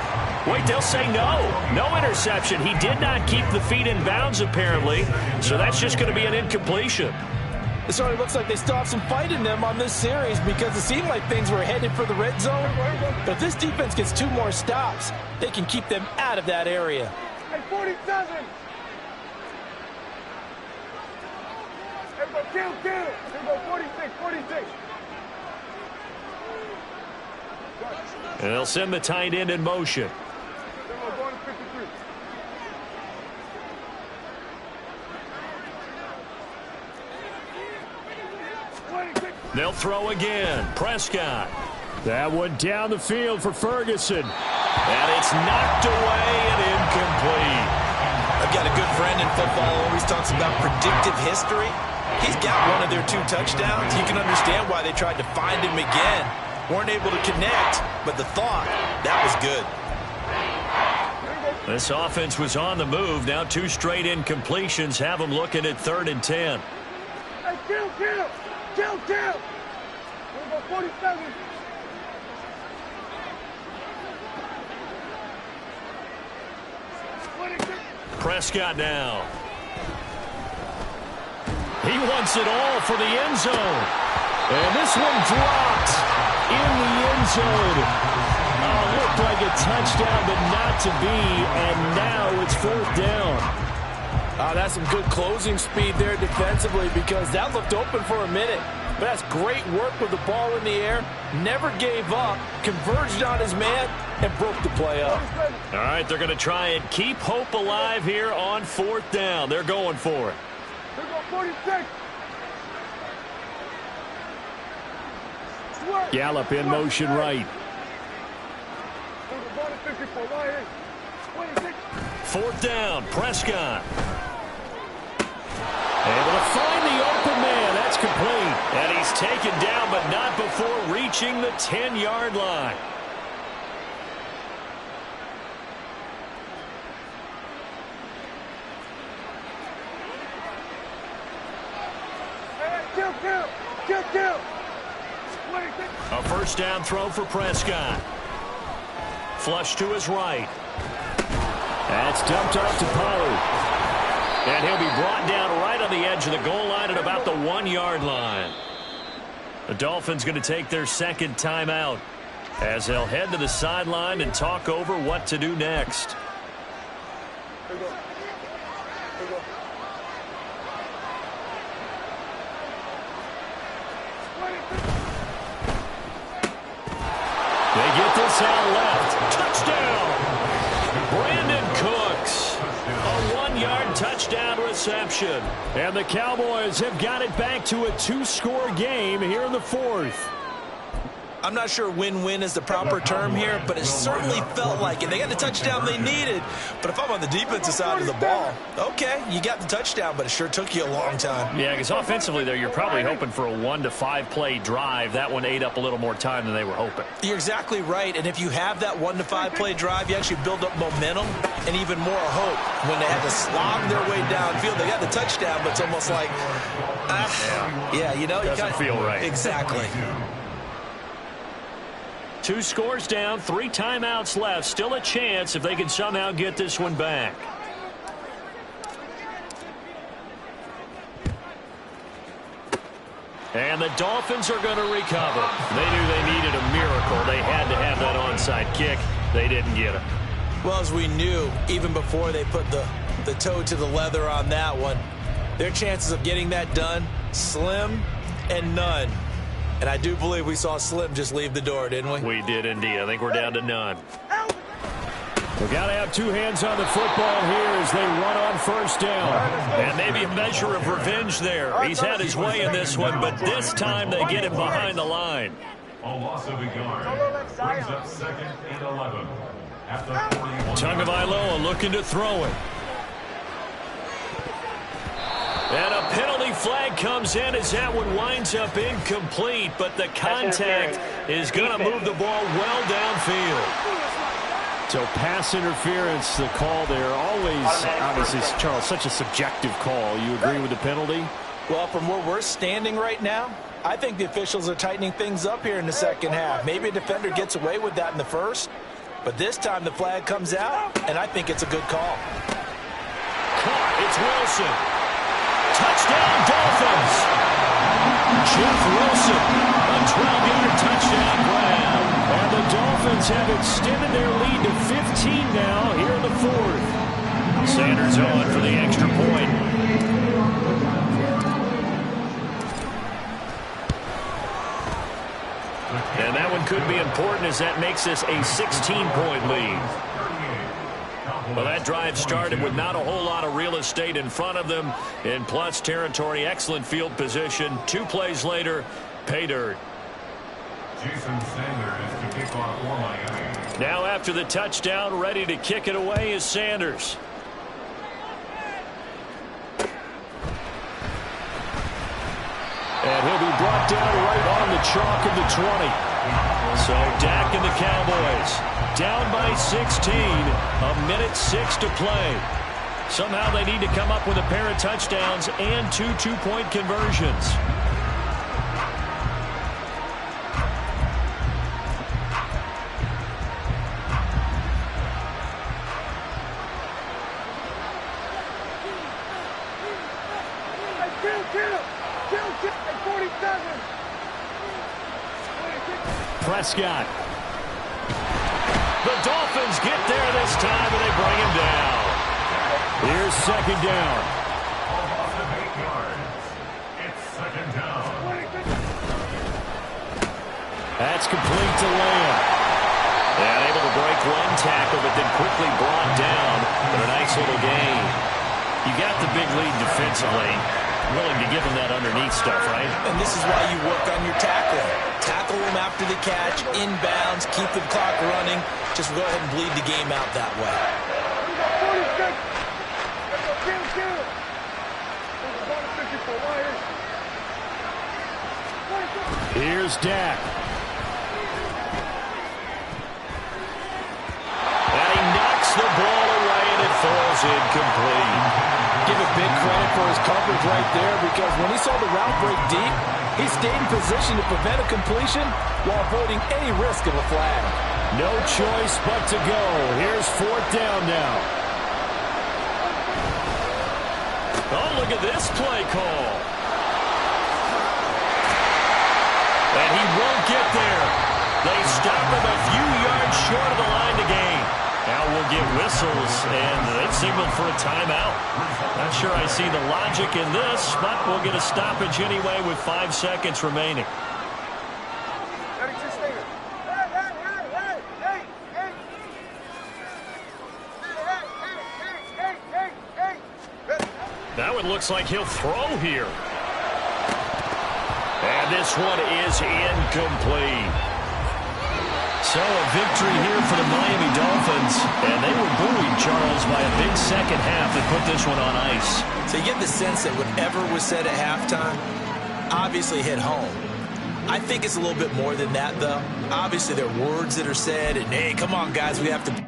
Wait, they'll say no. No interception. He did not keep the feet in bounds, apparently. So that's just going to be an incompletion. It certainly looks like they still have some fight in them on this series because it seemed like things were headed for the red zone. But if this defense gets 2 more stops, they can keep them out of that area. Hey, 47. Here we go, kill. Here we go, 46. And they'll send the tight end in motion. Here we go, going to 53. They'll throw again. Prescott. That one down the field for Ferguson. And it's knocked away and incomplete. I've got a good friend in football who always talks about predictive history. He's got one of their 2 touchdowns. You can understand why they tried to find him again. Weren't able to connect, but the thought, that was good. Here we go, This offense was on the move. Now 2 straight incompletions have them looking at 3rd and 10. Hey, Gtowncapp! Gtowncapp! We're going to go 47. Prescott now. He wants it all for the end zone. And this one dropped in the end zone. Looked like a touchdown, but not to be. And now it's 4th down. That's some good closing speed there defensively, because that looked open for a minute. But that's great work with the ball in the air. Never gave up, converged on his man, and broke the play up. All right, they're going to try and keep hope alive here on 4th down. They're going for it. They're going 46. Gallup in motion right. 4th down, Prescott. Able to find the open man. That's complete. And he's taken down, but not before reaching the 10-yard line. A 1st down throw for Prescott. Flush to his right. That's dumped off to Pollard. And he'll be brought down right on the edge of the goal line at about the 1-yard line. The Dolphins going to take their 2nd timeout as they'll head to the sideline and talk over what to do next. They get this out left. Touchdown! Brandon Cooks. A 1-yard touchdown reception. And the Cowboys have got it back to a 2-score game here in the 4th. I'm not sure win-win is the proper term here, but it certainly felt like it. They got the touchdown they needed, but if I'm on the defensive side of the ball, okay, you got the touchdown, but it sure took you a long time. Yeah, because offensively there, you're probably hoping for a 1 to 5 play drive. That one ate up a little more time than they were hoping. You're exactly right, and if you have that 1 to 5 play drive, you actually build up momentum and even more hope. When they had to slog their way downfield, they got the touchdown, but it's almost like, yeah, you know, doesn't feel right. Exactly. 2 scores down, 3 timeouts left. Still a chance if they can somehow get this one back. And the Dolphins are going to recover. They knew they needed a miracle. They had to have that onside kick. They didn't get it. Well, as we knew, even before they put the toe to the leather on that one, their chances of getting that done, slim and none. And I do believe we saw Slim just leave the door, didn't we? We did indeed. I think we're down to none. We've got to have 2 hands on the football here as they run on 1st down. And maybe a measure of revenge there. He's had his way in this one, but this time they get him behind the line. A loss of a yard brings up 2nd and 11 at the 41. Tagovailoa looking to throw it. And a penalty flag comes in as that one winds up incomplete, but the contact is going to move the ball well downfield. So pass interference, the call there. Always, obviously, Charles, such a subjective call. You agree with the penalty? Well, from where we're standing right now, I think the officials are tightening things up here in the 2nd half. Maybe a defender gets away with that in the 1st, but this time the flag comes out, and I think it's a good call. It's Wilson. Touchdown, Dolphins. Jeff Wilson, a 12-yard touchdown grab. And the Dolphins have extended their lead to 15 now here in the 4th. Sanders on for the extra point. And that one could be important as that makes this a 16-point lead. Well, that drive started with not a whole lot of real estate in front of them in plus territory. Excellent field position. 2 plays later, pay dirt. Jason Sanders to kick off for Miami. Now after the touchdown, ready to kick it away is Sanders. And he'll be brought down right on the chalk of the 20. So Dak and the Cowboys down by 16. A minute 6 to play. Somehow they need to come up with a pair of touchdowns and 2 two-point conversions. Prescott. The Dolphins get there this time, and they bring him down. Here's second down. Off the 8 yards. It's second down. That's complete to Lamb. And able to break one tackle, but then quickly brought down. But a nice little gain. You got the big lead defensively. Willing to give him that underneath stuff, right? And this is why you work on your tackling. Tackle him after the catch, inbounds, keep the clock running. Just go ahead and bleed the game out that way. Here's Dak. And he knocks the ball away, and it falls incomplete. Give a big credit for his coverage right there, because when he saw the route break deep, he stayed in position to prevent a completion while avoiding any risk of a flag. No choice but to go. Here's fourth down now. Oh, look at this play call. And he won't get there. They stop him a few yards short of the line to gain. Now we'll get whistles, and they've signaled for a timeout. Not sure I see the logic in this, but we'll get a stoppage anyway with 5 seconds remaining. That one looks like he'll throw here. And this one is incomplete. So a victory here for the Miami Dolphins. And they were buoyed, Charles, by a big second half that put this one on ice. So you get the sense that whatever was said at halftime obviously hit home. I think it's a little bit more than that, though. Obviously, there are words that are said, and, hey, come on, guys, we have to...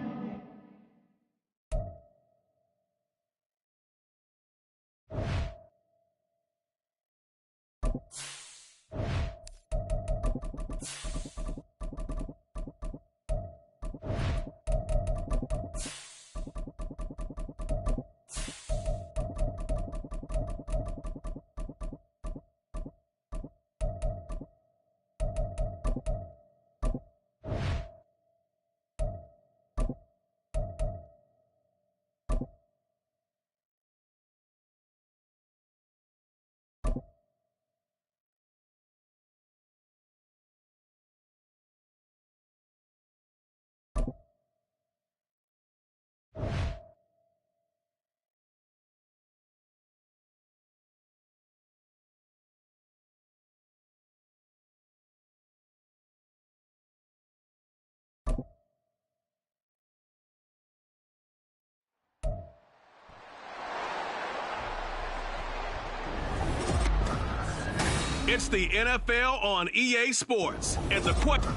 It's the NFL on EA Sports, and the question.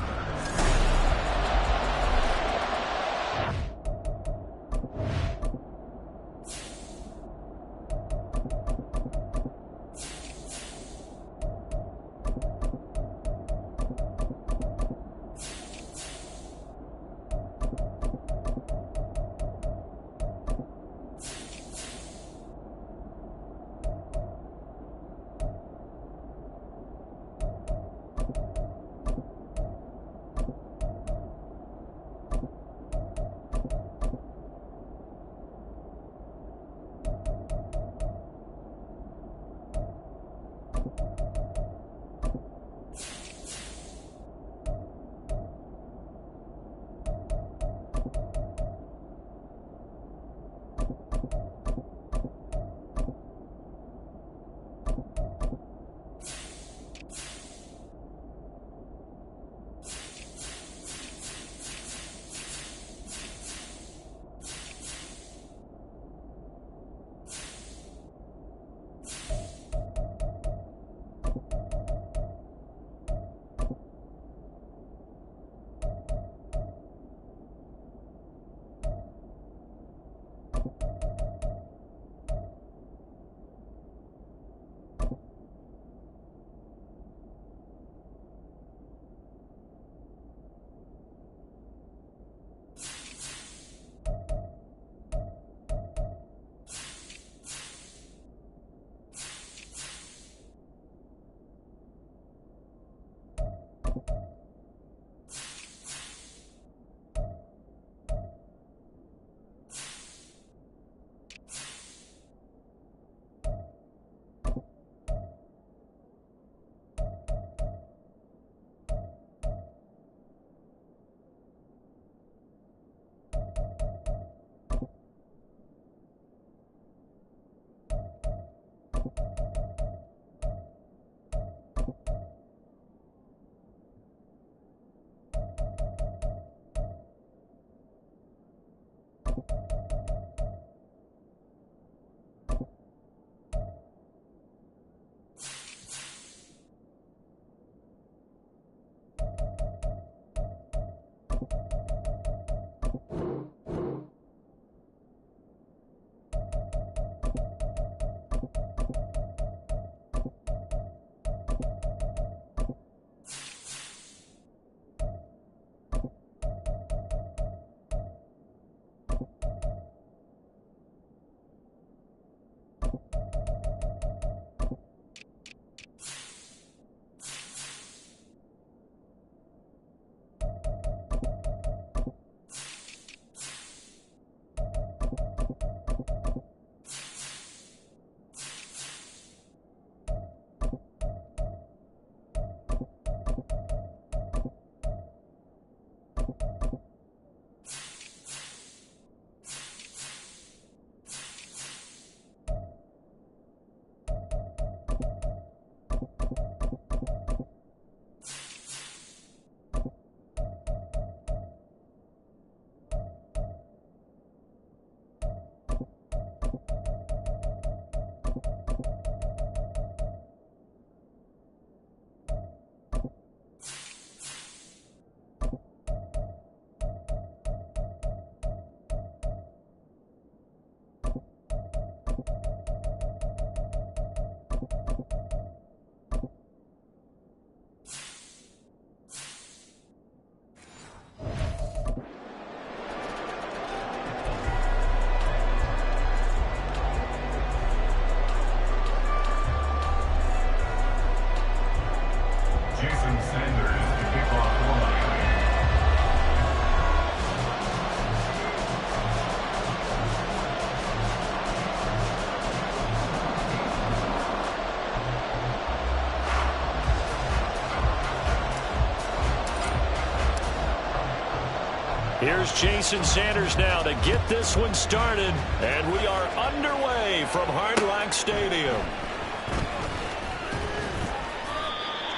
Here's Jason Sanders now to get this one started. And we are underway from Hard Rock Stadium.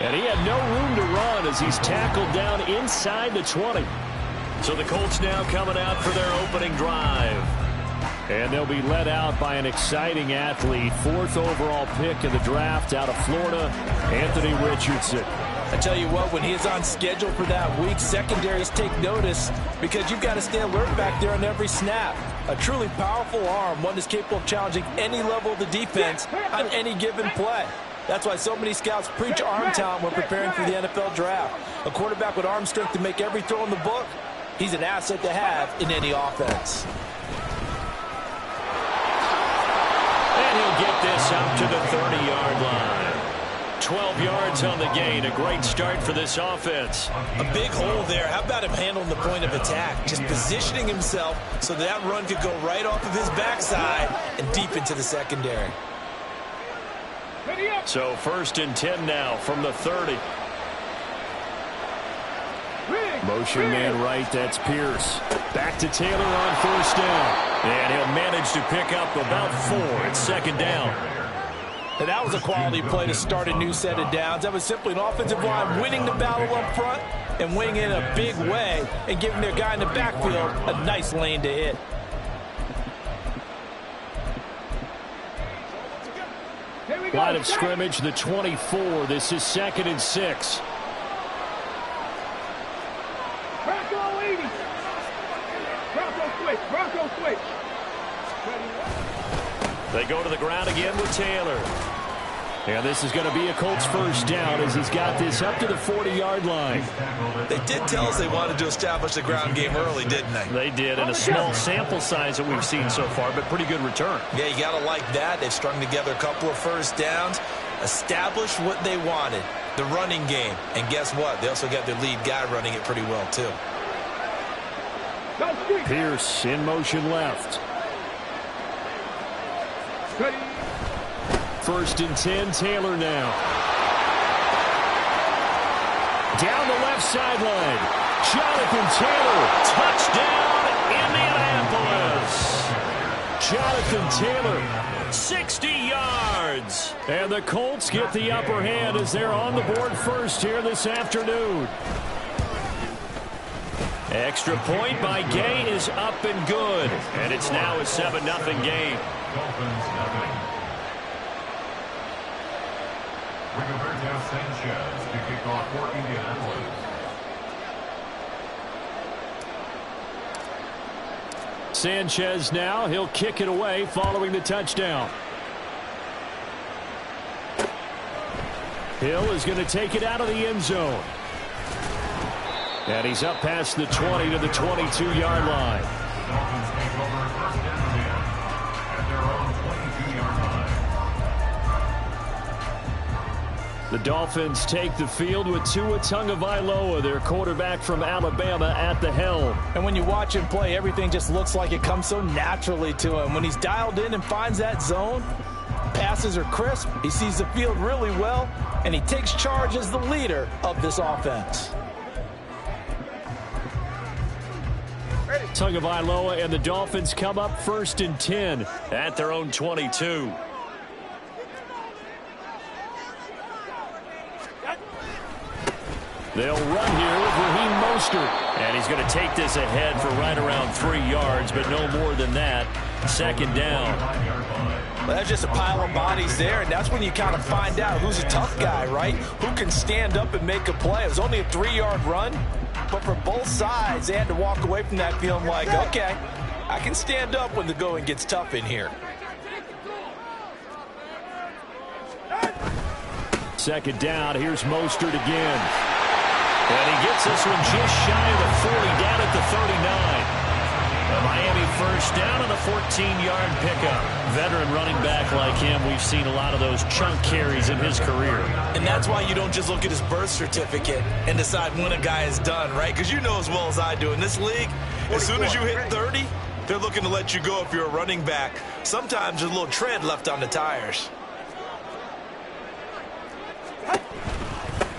And he had no room to run as he's tackled down inside the 20. So the Colts now coming out for their opening drive. And they'll be led out by an exciting athlete. 4th overall pick in the draft out of Florida, Anthony Richardson. I tell you what, when he is on schedule for that week, secondaries take notice because you've got to stay alert back there on every snap. A truly powerful arm, one that's capable of challenging any level of the defense on any given play. That's why so many scouts preach arm talent when preparing for the NFL draft. A quarterback with arm strength to make every throw in the book, he's an asset to have in any offense. And he'll get this out to the 30-yard line. 12 yards on the gain. A great start for this offense. A big hole there. How about him handling the point of attack? Just positioning himself so that run could go right off of his backside and deep into the secondary. So 1st and 10 now from the 30. Motion man right, that's Pierce. Back to Taylor on 1st down. And he'll manage to pick up about 4 at 2nd down. And that was a quality play to start a new set of downs. That was simply an offensive line winning the battle up front and winning in a big way and giving their guy in the backfield a nice lane to hit. Line of scrimmage, the 24. This is 2nd and 6. Bronco 80. Bronco switch. They go to the ground again with Taylor. And this is going to be a Colts 1st down as he's got this up to the 40-yard line. They did tell us they wanted to establish the ground game early, didn't they? They did, and a small sample size that we've seen so far, but pretty good return. Yeah, you got to like that. They've strung together a couple of 1st downs, established what they wanted, the running game. And guess what? They also got their lead guy running it pretty well, too. Pierce in motion left. 1st and 10, Taylor now. Down the left sideline. Jonathan Taylor, touchdown, Indianapolis. Jonathan Taylor, 60 yards. And the Colts get the upper hand as they're on the board first here this afternoon. Extra point by Gay is up and good. And it's now a 7-0 game. Dolphins nothing. Rigoberto Sanchez to kick off for Indianapolis. Sanchez now, he'll kick it away following the touchdown. Hill is going to take it out of the end zone. And he's up past the 20 to the 22-yard line. The Dolphins take over 1st and 10 at their own 22-yard line. The Dolphins take the field with Tua Tagovailoa, their quarterback from Alabama, at the helm. And when you watch him play, everything just looks like it comes so naturally to him. When he's dialed in and finds that zone, passes are crisp, he sees the field really well, and he takes charge as the leader of this offense. Tagovailoa and the Dolphins come up 1st and 10 at their own 22. They'll run here with Raheem Mostert. And he's going to take this ahead for right around 3 yards, but no more than that. 2nd down. Well, that's just a pile of bodies there, and that's when you kind of find out who's a tough guy, right? Who can stand up and make a play. It was only a 3-yard run, but for both sides, they had to walk away from that feeling like, okay, I can stand up when the going gets tough in here. 2nd down, here's Mostert again. And he gets this one just shy of the 40, down at the 39. A Miami 1st down on the 14-yard pickup. Veteran running back like him, we've seen a lot of those chunk carries in his career. And that's why you don't just look at his birth certificate and decide when a guy is done, right? Because you know as well as I do, in this league, as soon as you hit 30, they're looking to let you go if you're a running back. Sometimes there's a little tread left on the tires.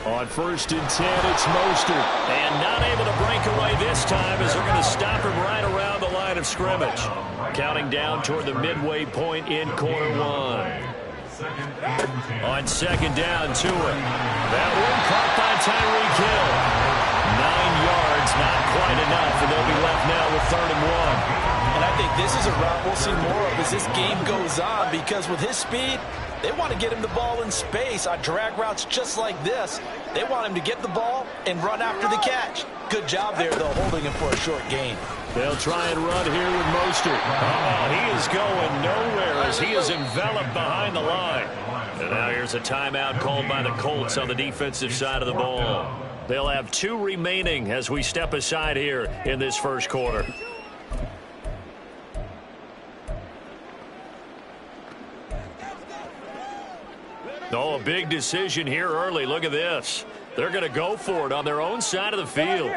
On 1st and 10, it's Mostert. And not able to break away this time as they're going to stop him right around the line of scrimmage. Counting down toward the midway point in quarter one. On second down, Tua. That one caught by Tyreek Hill. 9 yards, not quite enough, and they'll be left now with 3rd and 1. And I think this is a route we'll see more of as this game goes on, because with his speed, they want to get him the ball in space on drag routes just like this. They want him to get the ball and run after the catch. Good job there, though, holding him for a short gain. They'll try and run here with Mostert. He is going nowhere as he is enveloped behind the line. And now here's a timeout called by the Colts on the defensive side of the ball. They'll have 2 remaining as we step aside here in this first quarter. Oh, a big decision here early. Look at this. They're going to go for it on their own side of the field.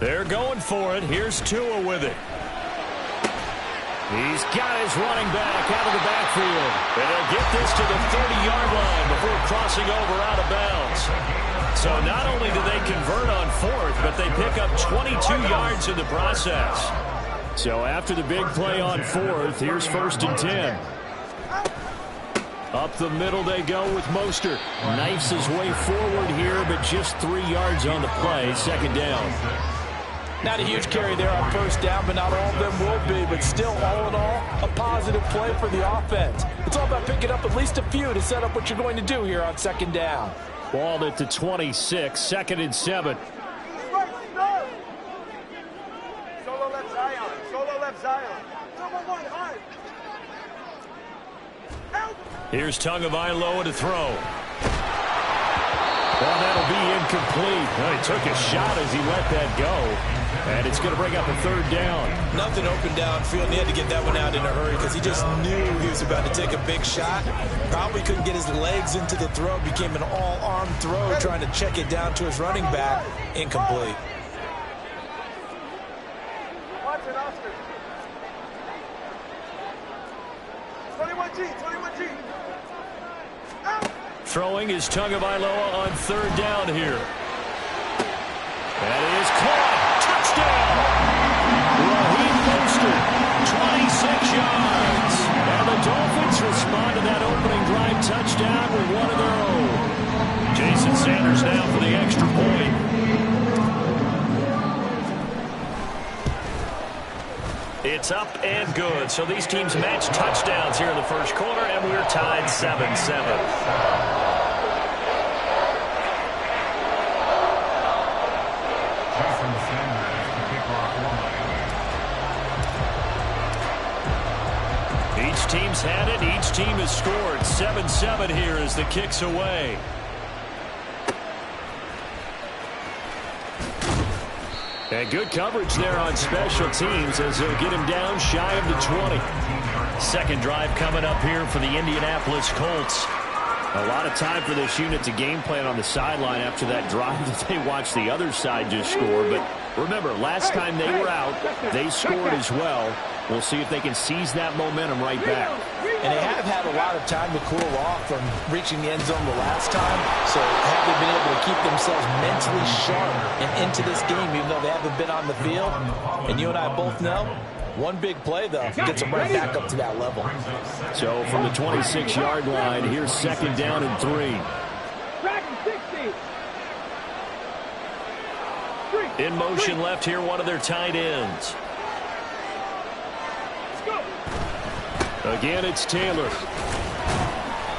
They're going for it. Here's Tua with it. He's got his running back out of the backfield. And they'll get this to the 30-yard line before crossing over out of bounds. So not only do they convert on 4th, but they pick up 22 yards in the process. So after the big play on 4th, here's 1st and 10. Up the middle they go with Mostert. Knifes his way forward here, but just 3 yards on the play. 2nd down. Not a huge carry there on 1st down, but not all of them will be. But still, all in all, a positive play for the offense. It's all about picking up at least a few to set up what you're going to do here on 2nd down. Ball at the 26, 2nd and 7. Solo left Zion. Solo left Zion. Here's Tagovailoa to throw. Well, that'll be incomplete. Well, he took a shot as he let that go. And it's going to bring up a 3rd down. Nothing open downfield, and he had to get that one out in a hurry because he just knew he was about to take a big shot. Probably couldn't get his legs into the throw. Became an all-arm throw, trying to check it down to his running back. Incomplete. Watch it, Oscar. 21G, 21G. Throwing is Tagovailoa on 3rd down here. That is caught. Touchdown! Raheem Mostert, 26 yards. And the Dolphins respond to that opening drive touchdown with one of their own. Jason Sanders now for the extra point. It's up and good. So these teams match touchdowns here in the first quarter, and we're tied 7-7. Each team's had it. Each team has scored. 7-7 here as the kick's away. And good coverage there on special teams as they'll get him down shy of the 20. 2nd drive coming up here for the Indianapolis Colts. A lot of time for this unit to game plan on the sideline after that drive that they watched the other side just score. But remember, last time they were out, they scored as well. We'll see if they can seize that momentum right back. And they have had a lot of time to cool off from reaching the end zone the last time. So have they been able to keep themselves mentally sharp and into this game, even though they haven't been on the field? And you and I both know, one big play, though, gets them right back up to that level. So from the 26-yard line, here's 2nd down and 3. In motion left here, one of their tight ends. Again, it's Taylor.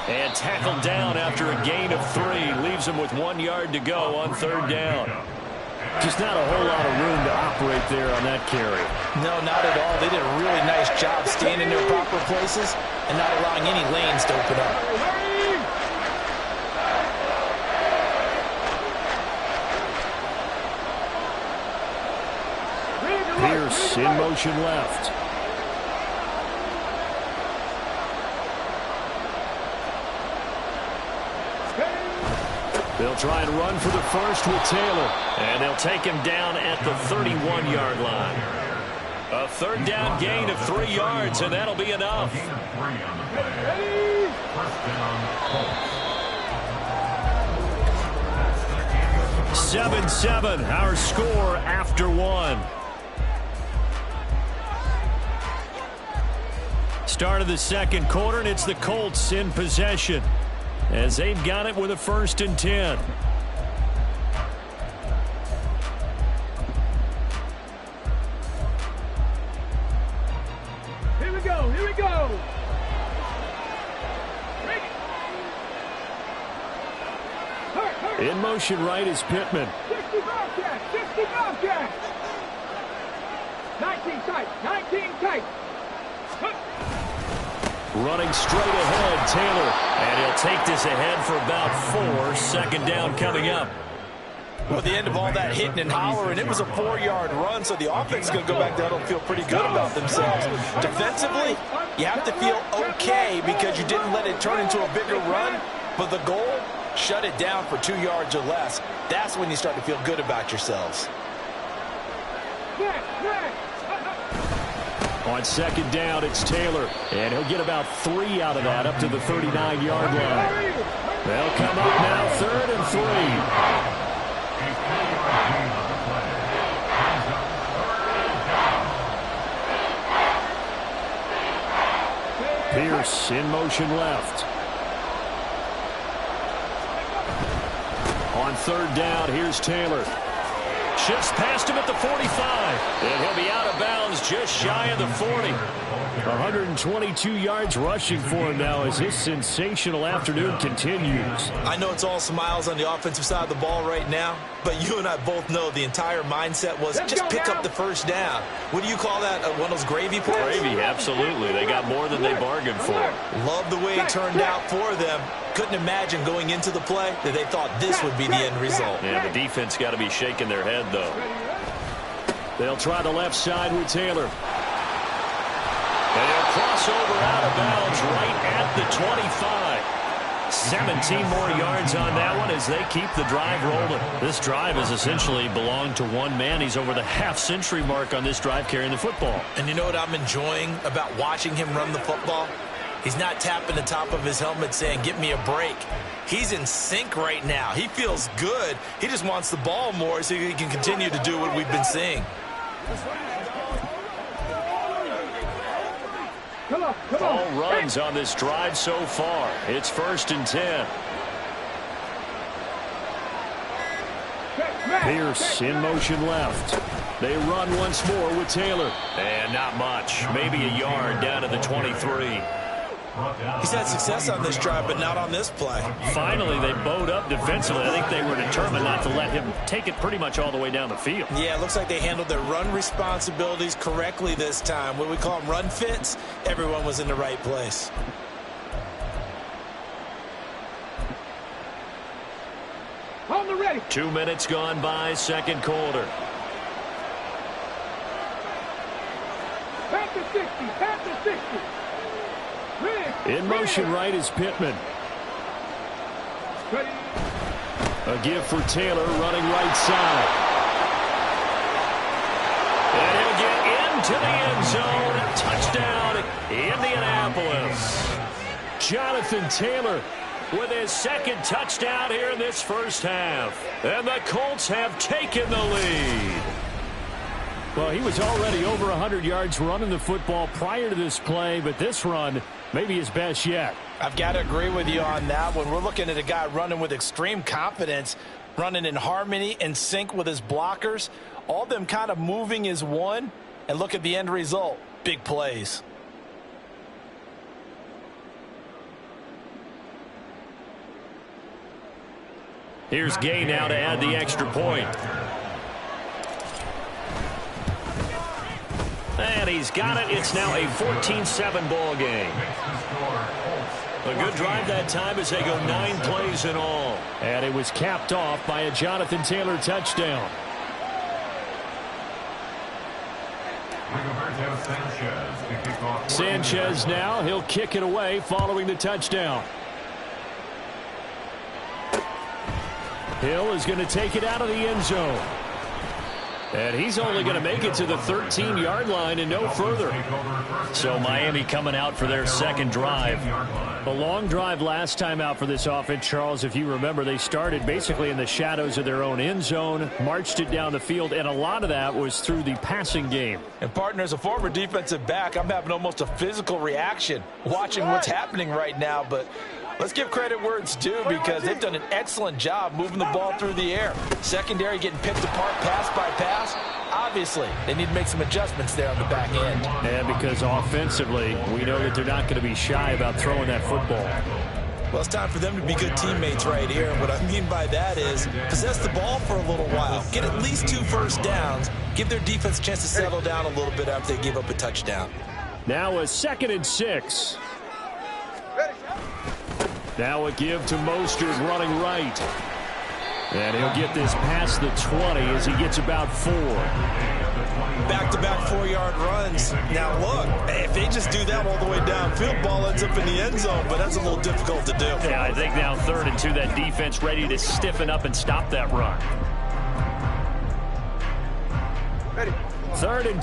And tackled down after a gain of 3. Leaves him with 1 yard to go on 3rd down. Just not a whole lot of room to operate there on that carry. No, not at all. They did a really nice job staying in their proper places and not allowing any lanes to open up. Pierce in motion left. They'll try and run for the first with Taylor. And they'll take him down at the 31-yard line. A third down gain of 3 yards, and that'll be enough. 7-7, our score after 1. Start of the second quarter, and it's the Colts in possession as they've got it with a 1st and 10. Here we go, here we go. In motion right is Pittman. 60 Gtowncapp. 19 tight, 19 tight. Running straight ahead, Taylor. And he'll take this ahead for about 4. 2nd down coming up. Well, at the end of all that hitting and hollering, it was a 4-yard run, so the offense is going to go back there and feel pretty good about themselves. Defensively, you have to feel okay because you didn't let it turn into a bigger run, but the goal, shut it down for 2 yards or less. That's when you start to feel good about yourselves. On 2nd down, it's Taylor, and he'll get about 3 out of that up to the 39-yard line. They'll come up now 3rd and 3. Pierce in motion left. On 3rd down, here's Taylor. Shifts past him at the 45. And he'll be out of bounds just shy of the 40. 122 yards rushing for him now as his sensational afternoon continues. I know it's all smiles on the offensive side of the ball right now, but you and I both know the entire mindset was just pick up the 1st down. What do you call that? One of those gravy plays? Gravy, absolutely. They got more than they bargained for. Love the way it turned out for them. Couldn't imagine going into the play that they thought this would be the end result. Yeah, the defense got to be shaking their head, though. They'll try the left side with Taylor. And he'll cross over out of bounds right at the 25. 17 more yards on that one as they keep the drive rolling. This drive has essentially belonged to one man. He's over the half-century mark on this drive carrying the football. And you know what I'm enjoying about watching him run the football? He's not tapping the top of his helmet saying, "Give me a break." He's in sync right now. He feels good. He just wants the ball more so he can continue to do what we've been seeing. All runs on this drive so far. It's 1st and 10. Pierce in motion left. They run once more with Taylor. And not much. Maybe a yard down to the 23. He's had success on this drive, but not on this play. Finally, they bowed up defensively. I think they were determined not to let him take it pretty much all the way down the field. Yeah, it looks like they handled their run responsibilities correctly this time. What we call them run fits, everyone was in the right place. On the ready. 2 minutes gone by, 2nd quarter. Back to 60, back to 60. In motion right is Pittman. Ready. A give for Taylor running right side. And he'll get into the end zone. Touchdown, Indianapolis. Jonathan Taylor with his 2nd touchdown here in this 1st half. And the Colts have taken the lead. Well, he was already over 100 yards running the football prior to this play, but this run may be his best yet. I've got to agree with you on that one. We're looking at a guy running with extreme confidence, running in harmony and sync with his blockers. All them kind of moving as one, and look at the end result. Big plays. Here's Gay now to add the extra point. And he's got it. It's now a 14-7 ball game. A good drive that time as they go 9 plays in all. And it was capped off by a Jonathan Taylor touchdown. Sanchez now. He'll kick it away following the touchdown. Hill is going to take it out of the end zone. And he's only going to make it to the 13-yard line and no further. So Miami coming out for their second drive. A long drive last time out for this offense, Charles. If you remember, they started basically in the shadows of their own end zone, marched it down the field, and a lot of that was through the passing game. And, partner, as a former defensive back, I'm having almost a physical reaction watching what's happening right now. But let's give credit where it's due because they've done an excellent job moving the ball through the air. Secondary getting picked apart pass by pass. Obviously, they need to make some adjustments there on the back end. And because offensively, we know that they're not going to be shy about throwing that football. Well, it's time for them to be good teammates right here. And what I mean by that is possess the ball for a little while. Get at least 2 first downs. Give their defense a chance to settle down a little bit after they give up a touchdown. Now a 2nd and 6. Now a give to Mostert running right. And he'll get this past the 20 as he gets about 4. Back-to-back 4-yard runs. Now, look, if they just do that all the way downfield, ball ends up in the end zone, but that's a little difficult to do. Yeah, I think now 3rd and 2, that defense ready to stiffen up and stop that run. Ready. 3rd and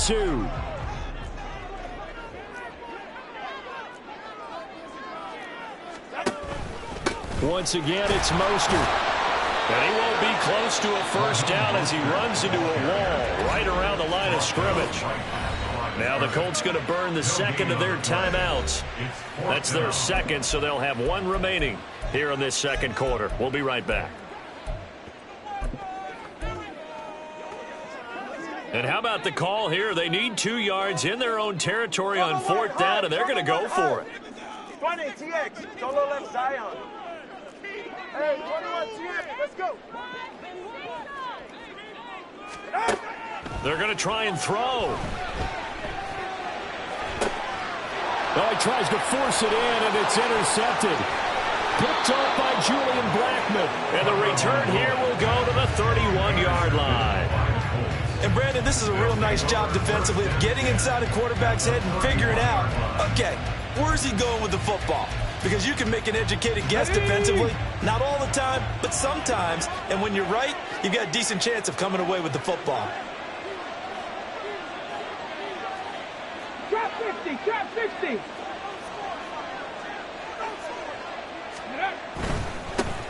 2. Once again, it's Mostert. And he won't be close to a first down as he runs into a wall right around the line of scrimmage. Now the Colts going to burn the 2nd of their timeouts. That's their 2nd, so they'll have 1 remaining here in this 2nd quarter. We'll be right back. And how about the call here? They need 2 yards in their own territory on 4th down, and they're going to go for it. 20 TX, solo left Zion. Hey, 21 TX, let's go. They're going to try and throw. Oh, he tries to force it in, and it's intercepted. Picked off by Julian Blackmon. And the return here will go to the 31-yard line. And, Brandon, this is a real nice job defensively of getting inside a quarterback's head and figuring out, okay, where's he going with the football? Because you can make an educated guess defensively, not all the time, but sometimes. And when you're right, you've got a decent chance of coming away with the football. Drop 50, drop 60.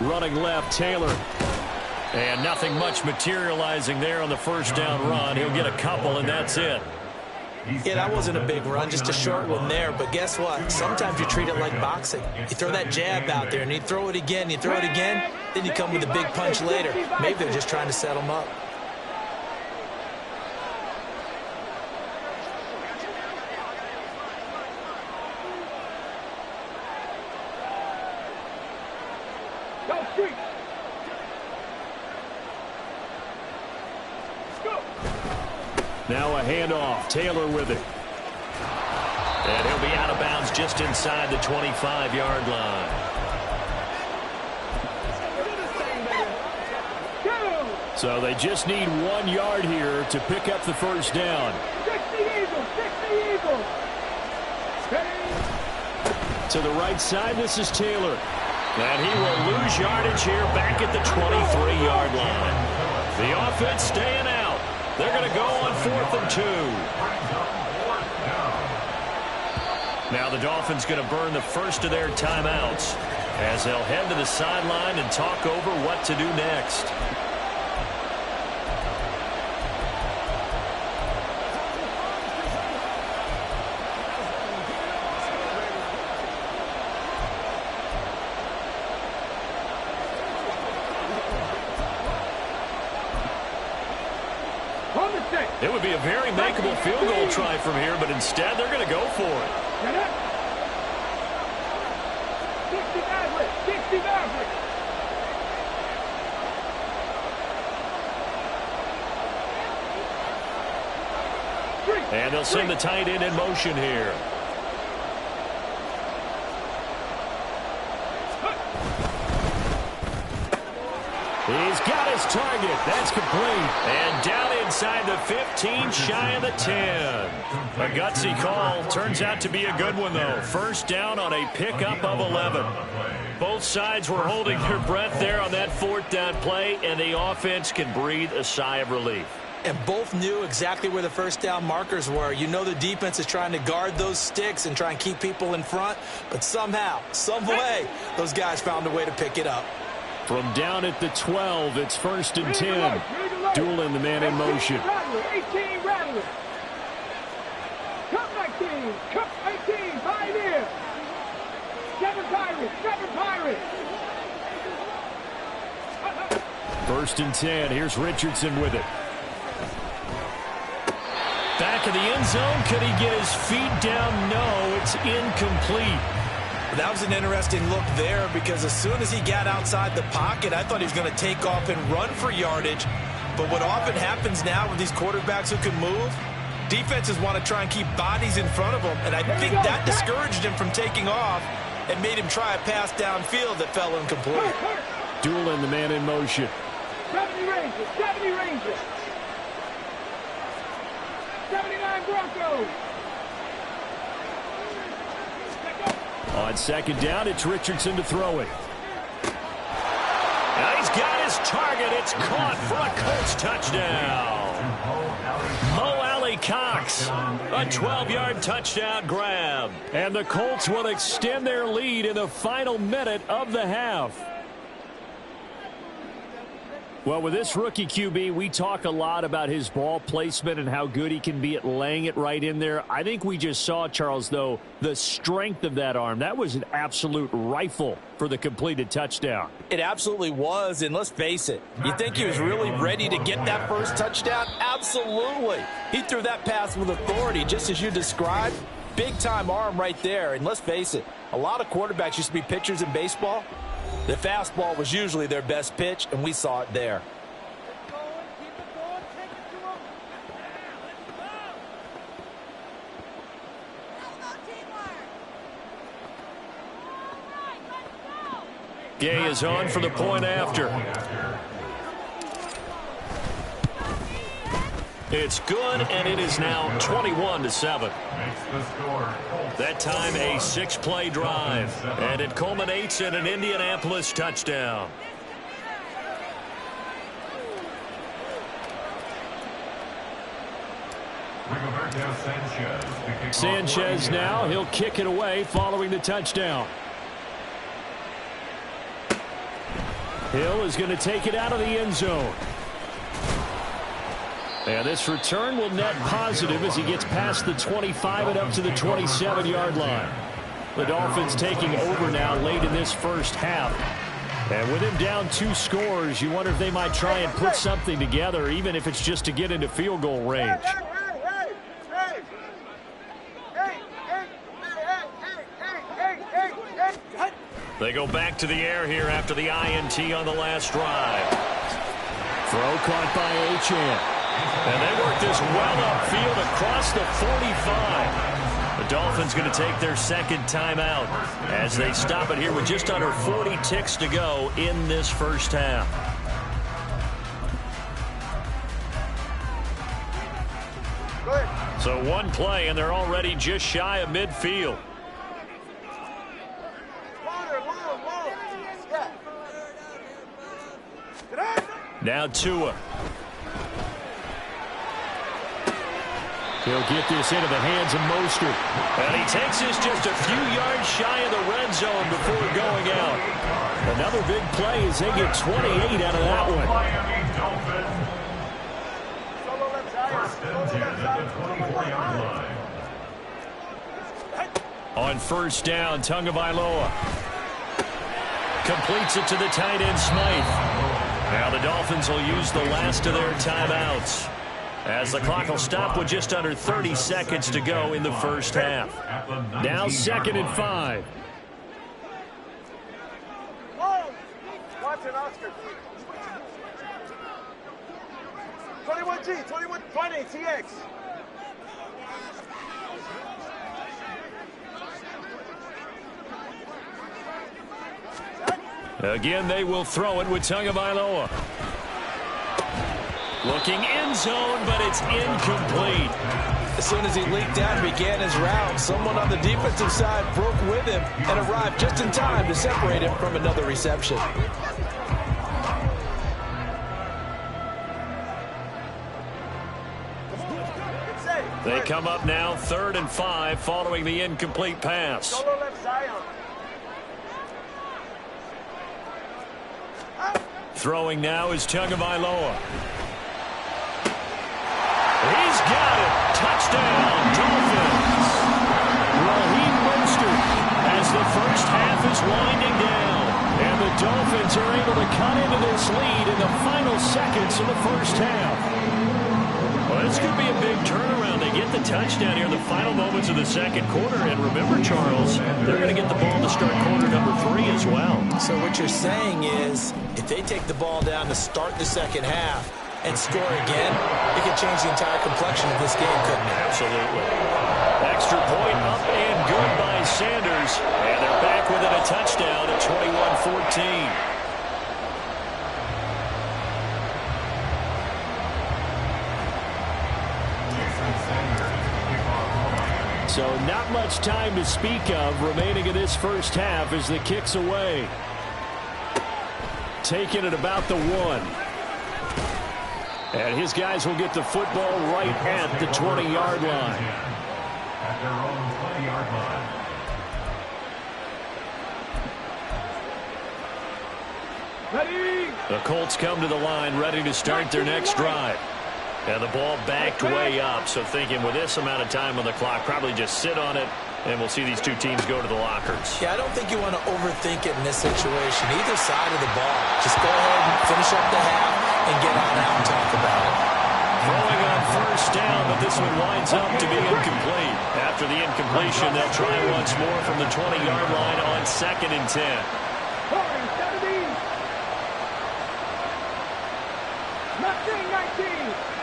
Running left, Taylor. And nothing much materializing there on the first down run. He'll get a couple, and that's it. Yeah, that wasn't a big run, just a short one there. But guess what? Sometimes you treat it like boxing. You throw that jab out there, and you throw it again, you throw it again, then you come with a big punch later. Maybe they're just trying to set them up. Now a handoff. Taylor with it. And he'll be out of bounds just inside the 25-yard line. So they just need 1 yard here to pick up the first down. 60 Eagles, 60 Eagles. To the right side, this is Taylor. And he will lose yardage here back at the 23-yard line. The offense staying out. They're going to go on 4th and 2. Now the Dolphins going to burn the first of their timeouts as they'll head to the sideline and talk over what to do next. It would be a very makeable field goal try from here, but instead they're going to go for it. 60 Maverick, 60 Maverick. And they'll send the tight end in motion here. He's got his target. That's complete. And down inside the 15, shy of the 10. A gutsy call. Turns out to be a good one, though. First down on a pickup of 11. Both sides were holding their breath there on that 4th down play, and the offense can breathe a sigh of relief. And both knew exactly where the first down markers were. You know the defense is trying to guard those sticks and try and keep people in front, but somehow, some way, those guys found a way to pick it up. From down at the 12, it's 1st and 10. Doolin, the man in motion. 18 Rattler. Cut 19. Cut 18. Pioneer. 7 Pirates. 7 Pirates. 1st and 10. Here's Richardson with it. Back in the end zone. Could he get his feet down? No, it's incomplete. That was an interesting look there because as soon as he got outside the pocket, I thought he was going to take off and run for yardage. But what often happens now with these quarterbacks who can move, defenses want to try and keep bodies in front of them, and I think that discouraged him from taking off and made him try a pass downfield that fell incomplete. Doolin, the man in motion. 70 Rangers. 70 Rangers. 79 Broncos. On 2nd down, it's Richardson to throw it. Now he's got his target. It's caught for a Colts touchdown. Mo Alley Cox, a 12-yard touchdown grab. And the Colts will extend their lead in the final minute of the half. Well, with this rookie QB, we talk a lot about his ball placement and how good he can be at laying it right in there. I think we just saw, Charles, though, the strength of that arm. That was an absolute rifle for the completed touchdown. It absolutely was, and let's face it, you think he was really ready to get that first touchdown? Absolutely. He threw that pass with authority, just as you described. Big-time arm right there, and let's face it, a lot of quarterbacks used to be pitchers in baseball. The fastball was usually their best pitch, and we saw it there. Gay is on for the point after. It's good, and it is now 21-7. That time a 6-play drive, and it culminates in an Indianapolis touchdown. Sanchez now, he'll kick it away following the touchdown. Hill is going to take it out of the end zone. And this return will net positive as he gets past the 25 and up to the 27-yard line. The Dolphins taking over now late in this first half. And with him down 2 scores, you wonder if they might try and put something together, even if it's just to get into field goal range. They go back to the air here after the INT on the last drive. Throw caught by Achane. And they work this well upfield across the 45. The Dolphins going to take their second timeout as they stop it here with just under 40 ticks to go in this first half. So one play, and they're already just shy of midfield. Now Tua. He'll get this into the hands of Mostert. And he takes this just a few yards shy of the red zone before going out. Another big play as they get 28 out of that one. On first down, Tagovailoa completes it to the tight end Smythe. Now the Dolphins will use the last of their timeouts, as the clock will stop with just under 30 seconds to go in the first half. Now 2nd and 5. Watson, Oscar. 21G, 2120, TX. Again, they will throw it with Tagovailoa. Looking end zone, but it's incomplete. As soon as he leaked out and began his route, someone on the defensive side broke with him and arrived just in time to separate him from another reception. They come up now 3rd and 5 following the incomplete pass. Solo left side. Throwing now is Tagovailoa. He's got it. Touchdown, Dolphins. Raheem Mostert as the first half is winding down. And the Dolphins are able to cut into this lead in the final seconds of the first half. Well, this could be a big turnaround. They get the touchdown here in the final moments of the second quarter. And remember, Charles, they're going to get the ball to start quarter number 3 as well. So what you're saying is if they take the ball down to start the second half and score again, it could change the entire complexion of this game, couldn't it? Absolutely. Extra point up and good by Sanders. And they're back within a touchdown at 21-14. So not much time to speak of remaining in this first half as the kick's away. Taking it about the 1. And his guys will get the football right at the 20-yard line. At their own 20-yard line. Ready. The Colts come to the line ready to start their next drive. And the ball backed way up, so thinking with this amount of time on the clock, probably just sit on it, and we'll see these two teams go to the lockers. Yeah, I don't think you want to overthink it in this situation. Either side of the ball. Just go ahead and finish up the half and get on out and talk about it. Throwing on first down, but this one winds up to be incomplete. After the incompletion, they'll try once more from the 20-yard line on 2nd and 10. Nothing 19.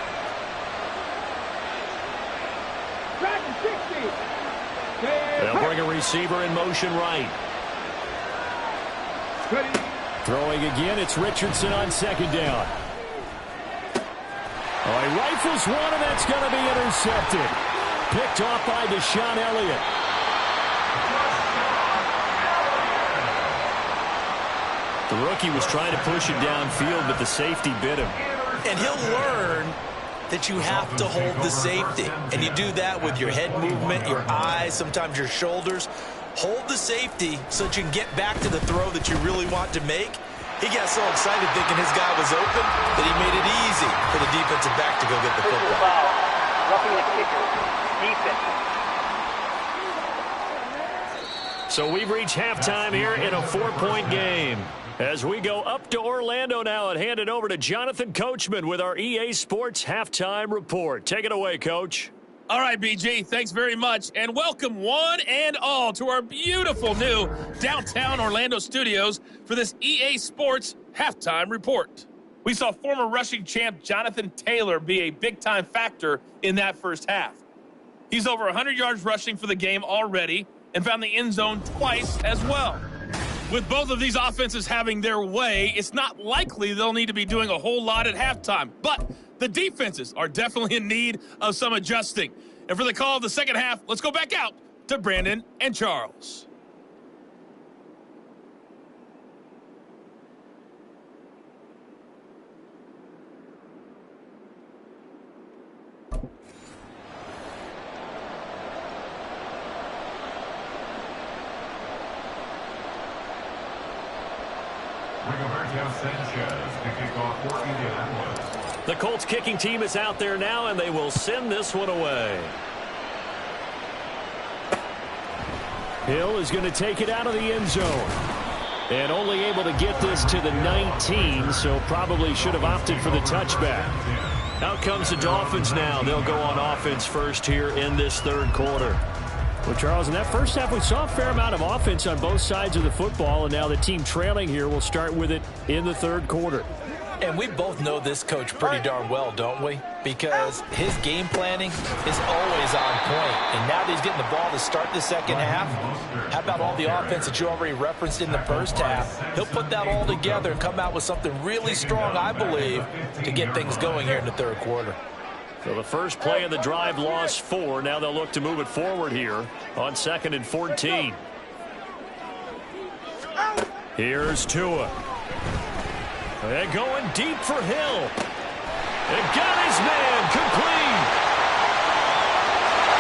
They'll bring a receiver in motion right. Ready. Throwing again, it's Richardson on 2nd down. Oh, he rifles one, and that's going to be intercepted. Picked off by Deshaun Elliott. The rookie was trying to push it downfield, but the safety bit him. And he'll learn that you have to hold the safety. And you do that with your head movement, your eyes, sometimes your shoulders. Hold the safety so that you can get back to the throw that you really want to make. He got so excited thinking his guy was open that he made it easy for the defensive back to go get the football. Roughing the kicker. Defense. So we've reached halftime here in a 4-point game. As we go up to Orlando now and hand it over to Jonathan Coachman with our EA Sports Halftime Report. Take it away, Coach. All right, BG, thanks very much. And welcome one and all to our beautiful new downtown Orlando studios for this EA Sports Halftime Report. We saw former rushing champ Jonathan Taylor be a big-time factor in that first half. He's over 100 yards rushing for the game already and found the end zone twice as well. With both of these offenses having their way, it's not likely they'll need to be doing a whole lot at halftime. But the defenses are definitely in need of some adjusting. And for the call of the second half, let's go back out to Brandon and Charles. The Colts kicking team is out there now, and they will send this one away. Hill is going to take it out of the end zone. And only able to get this to the 19, so probably should have opted for the touchback. Out comes the Dolphins now. They'll go on offense first here in this third quarter. Well, Charles, in that first half, we saw a fair amount of offense on both sides of the football, and now the team trailing here will start with it in the third quarter. And we both know this coach pretty darn well, don't we? Because his game planning is always on point. And now that he's getting the ball to start the second half, how about all the offense that you already referenced in the first half? He'll put that all together and come out with something really strong, I believe, to get things going here in the third quarter. So the first play of the drive lost 4. Now they'll look to move it forward here on 2nd and 14. Here's Tua. They're going deep for Hill. They got his man complete.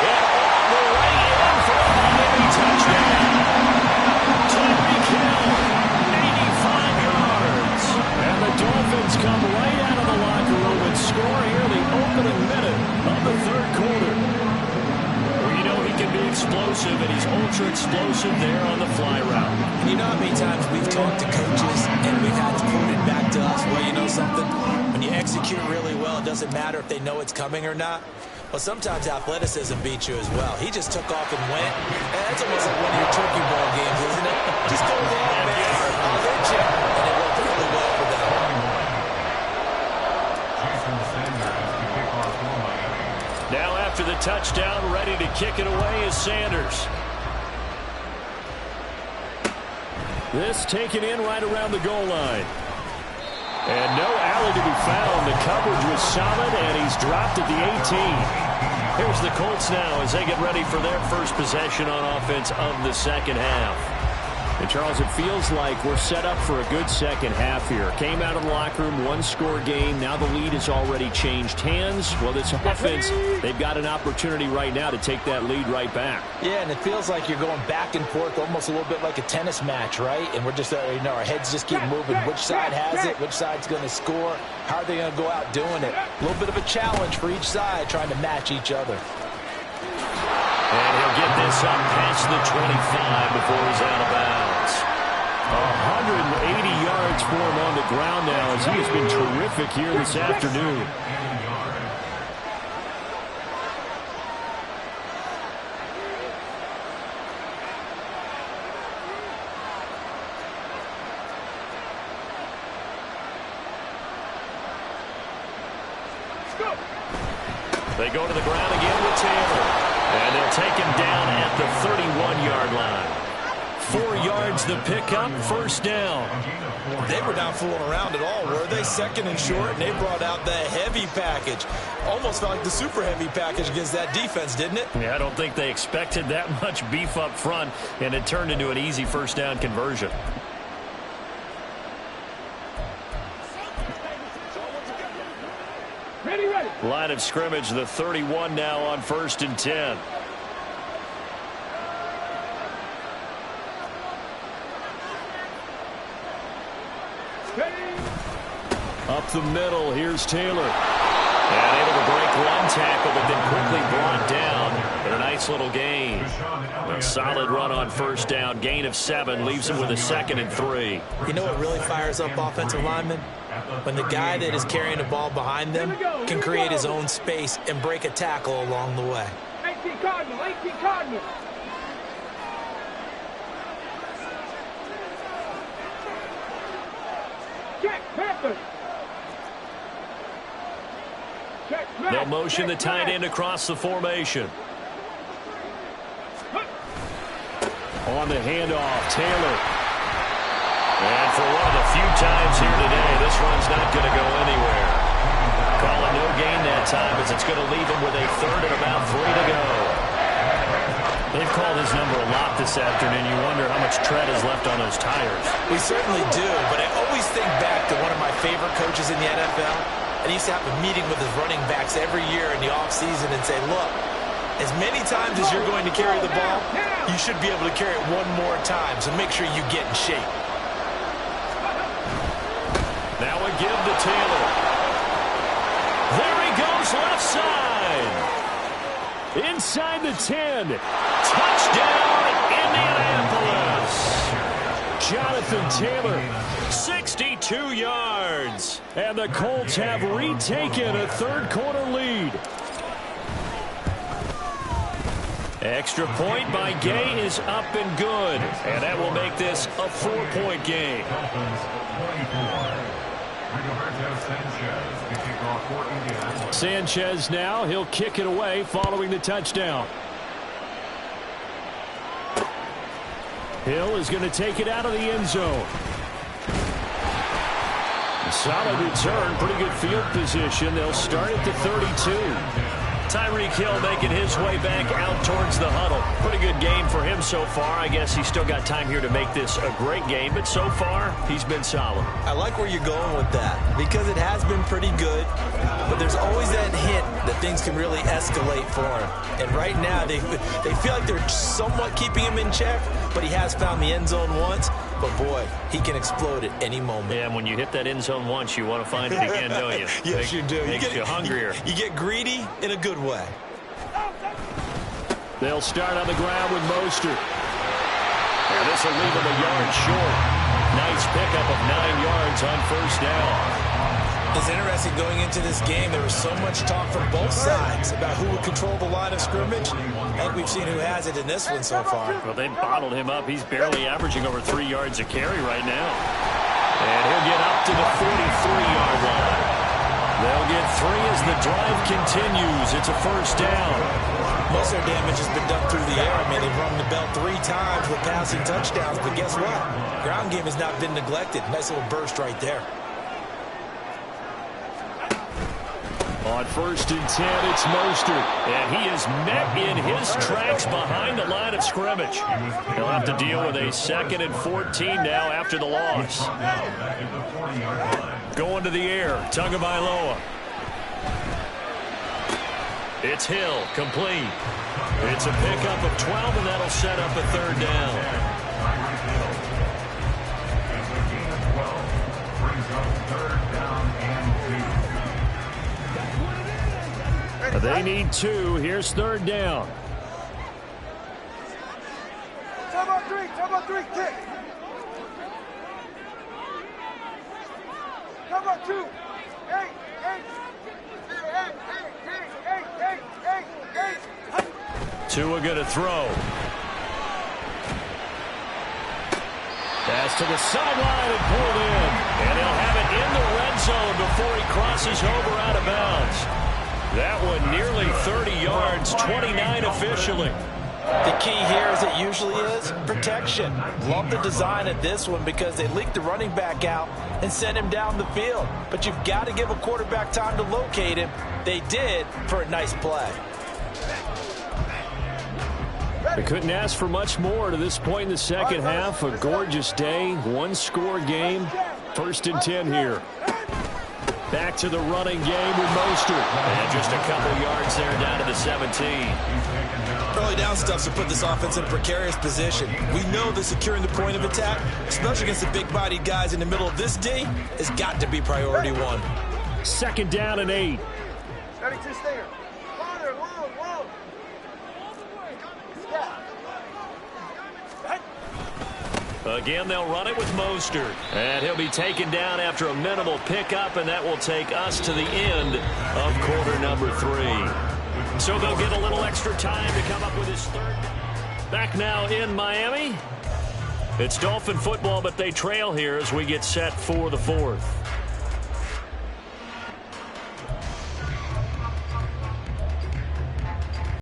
And all the way in for a Miami touchdown. Tyreek Hill, 85 yards. And the Dolphins come right out of the locker room and score here the opening minute of the third quarter. Well, you know he can be explosive, and he's ultra explosive there on the fly route. And you know how many times we've talked to coaches and we've had to quote it back to us, well, you know something? When you execute really well, it doesn't matter if they know it's coming or not. Well, sometimes athleticism beats you as well. He just took off and went. And that's almost like one of your turkey ball games, isn't it? Just go long, man. I'll hit you. And it worked really well for them. Now after the touchdown, ready to kick it away is Sanders. This taken in right around the goal line. And no alley to be found. The coverage was solid, and he's dropped at the 18. Here's the Colts now as they get ready for their first possession on offense of the second half. And, Charles, it feels like we're set up for a good second half here. Came out of the locker room, one-score game. Now the lead has already changed hands. Well, this offense, they've got an opportunity right now to take that lead right back. Yeah, and it feels like you're going back and forth almost a little bit like a tennis match, right? And we're just, our heads just keep moving. Which side has it? Which side's going to score? How are they going to go out doing it? A little bit of a challenge for each side trying to match each other. And he'll get this up past the 25 before he's out of bounds. 180 yards for him on the ground now as he has been terrific here this afternoon. They go to the ground again with Taylor. And they'll take him down at the 31-yard line. 4 yards the pickup, first down. They were not fooling around at all, were they? Second and short, and they brought out the heavy package. Almost felt like the super heavy package against that defense, didn't it? Yeah, I don't think they expected that much beef up front, and it turned into an easy first down conversion. Ready, ready. Line of scrimmage, the 31 now on 1st and 10. Up the middle, here's Taylor. And able to break one tackle, but then quickly brought down. But a nice little gain. A solid run on first down. Gain of 7 leaves him with a 2nd and 3. You know what really fires up offensive linemen? When the guy that is carrying the ball behind them can create his own space and break a tackle along the way. 18 Cardinal, 18 Cardinal. Check, Panthers. They'll motion the tight end across the formation. On the handoff, Taylor. And for one of the few times here today, this run's not going to go anywhere. Calling no gain that time as it's going to leave him with a 3rd and about 3 to go. They've called his number a lot this afternoon. You wonder how much tread is left on those tires. We certainly do, but I always think back to one of my favorite coaches in the NFL. And he used to have a meeting with his running backs every year in the offseason and say, look, as many times as you're going to carry the ball, you should be able to carry it one more time, so make sure you get in shape. Now a give to Taylor. There he goes left side. Inside the 10. Touchdown, Indianapolis. Jonathan Taylor, 62 yards. And the Colts have retaken a third-quarter lead. Extra point by Gay is up and good. And that will make this a 4-point game. Sanchez now, he'll kick it away following the touchdown. Hill is going to take it out of the end zone. Solid return, pretty good field position. They'll start at the 32. Tyreek Hill making his way back out towards the huddle. Pretty good game for him so far. I guess he's still got time here to make this a great game, but so far, he's been solid. I like where you're going with that because it has been pretty good, but there's always that hint that things can really escalate for him. And right now, they feel like they're somewhat keeping him in check, but he has found the end zone once. But, boy, he can explode at any moment. Yeah, and when you hit that end zone once, you want to find it again, don't you? Yes, you do. Makes you hungrier. You get greedy in a good way. They'll start on the ground with Mostert. And this will leave him a yard short. Nice pickup of 9 yards on first down. It's interesting going into this game. There was so much talk from both sides about who would control the line of scrimmage. I think we've seen who has it in this one so far. Well, they bottled him up. He's barely averaging over 3 yards a carry right now. And he'll get up to the 43-yard line. They'll get 3 as the drive continues. It's a first down. Most of their damage has been done through the air. I mean, they've rung the bell 3 times with passing touchdowns. But guess what? Ground game has not been neglected. Nice little burst right there. On first and 10, it's Mostert. And he is met in his tracks behind the line of scrimmage. He'll have to deal with a 2nd and 14 now after the loss. Going to the air, Tagovailoa. It's Hill, complete. It's a pickup of 12, and that'll set up a 3rd down. They need 2. Here's 3rd down. Time about 3, kick. Time about 2, 8. Tua going to throw. Pass to the sideline and pulled in. And he'll have it in the red zone before he crosses over out of bounds. That one nearly 30 yards, 29 officially. The key here, as it usually is, protection. Love the design of this one because they leaked the running back out and sent him down the field. But you've got to give a quarterback time to locate him. They did for a nice play. They couldn't ask for much more to this point in the second half. A gorgeous day, 1-score game. 1st and 10 here. Back to the running game with Mostert. And just a couple yards there down to the 17. Early down stuff to put this offense in a precarious position. We know that securing the point of attack, especially against the big-bodied guys in the middle of this D, has got to be priority 1. 2nd down and 8. 32 stinger. Farther, long. Again, they'll run it with Mostert. And he'll be taken down after a minimal pickup, and that will take us to the end of quarter number 3. So they'll get a little extra time to come up with his 3rd. Back now in Miami. It's Dolphin football, but they trail here as we get set for the 4th.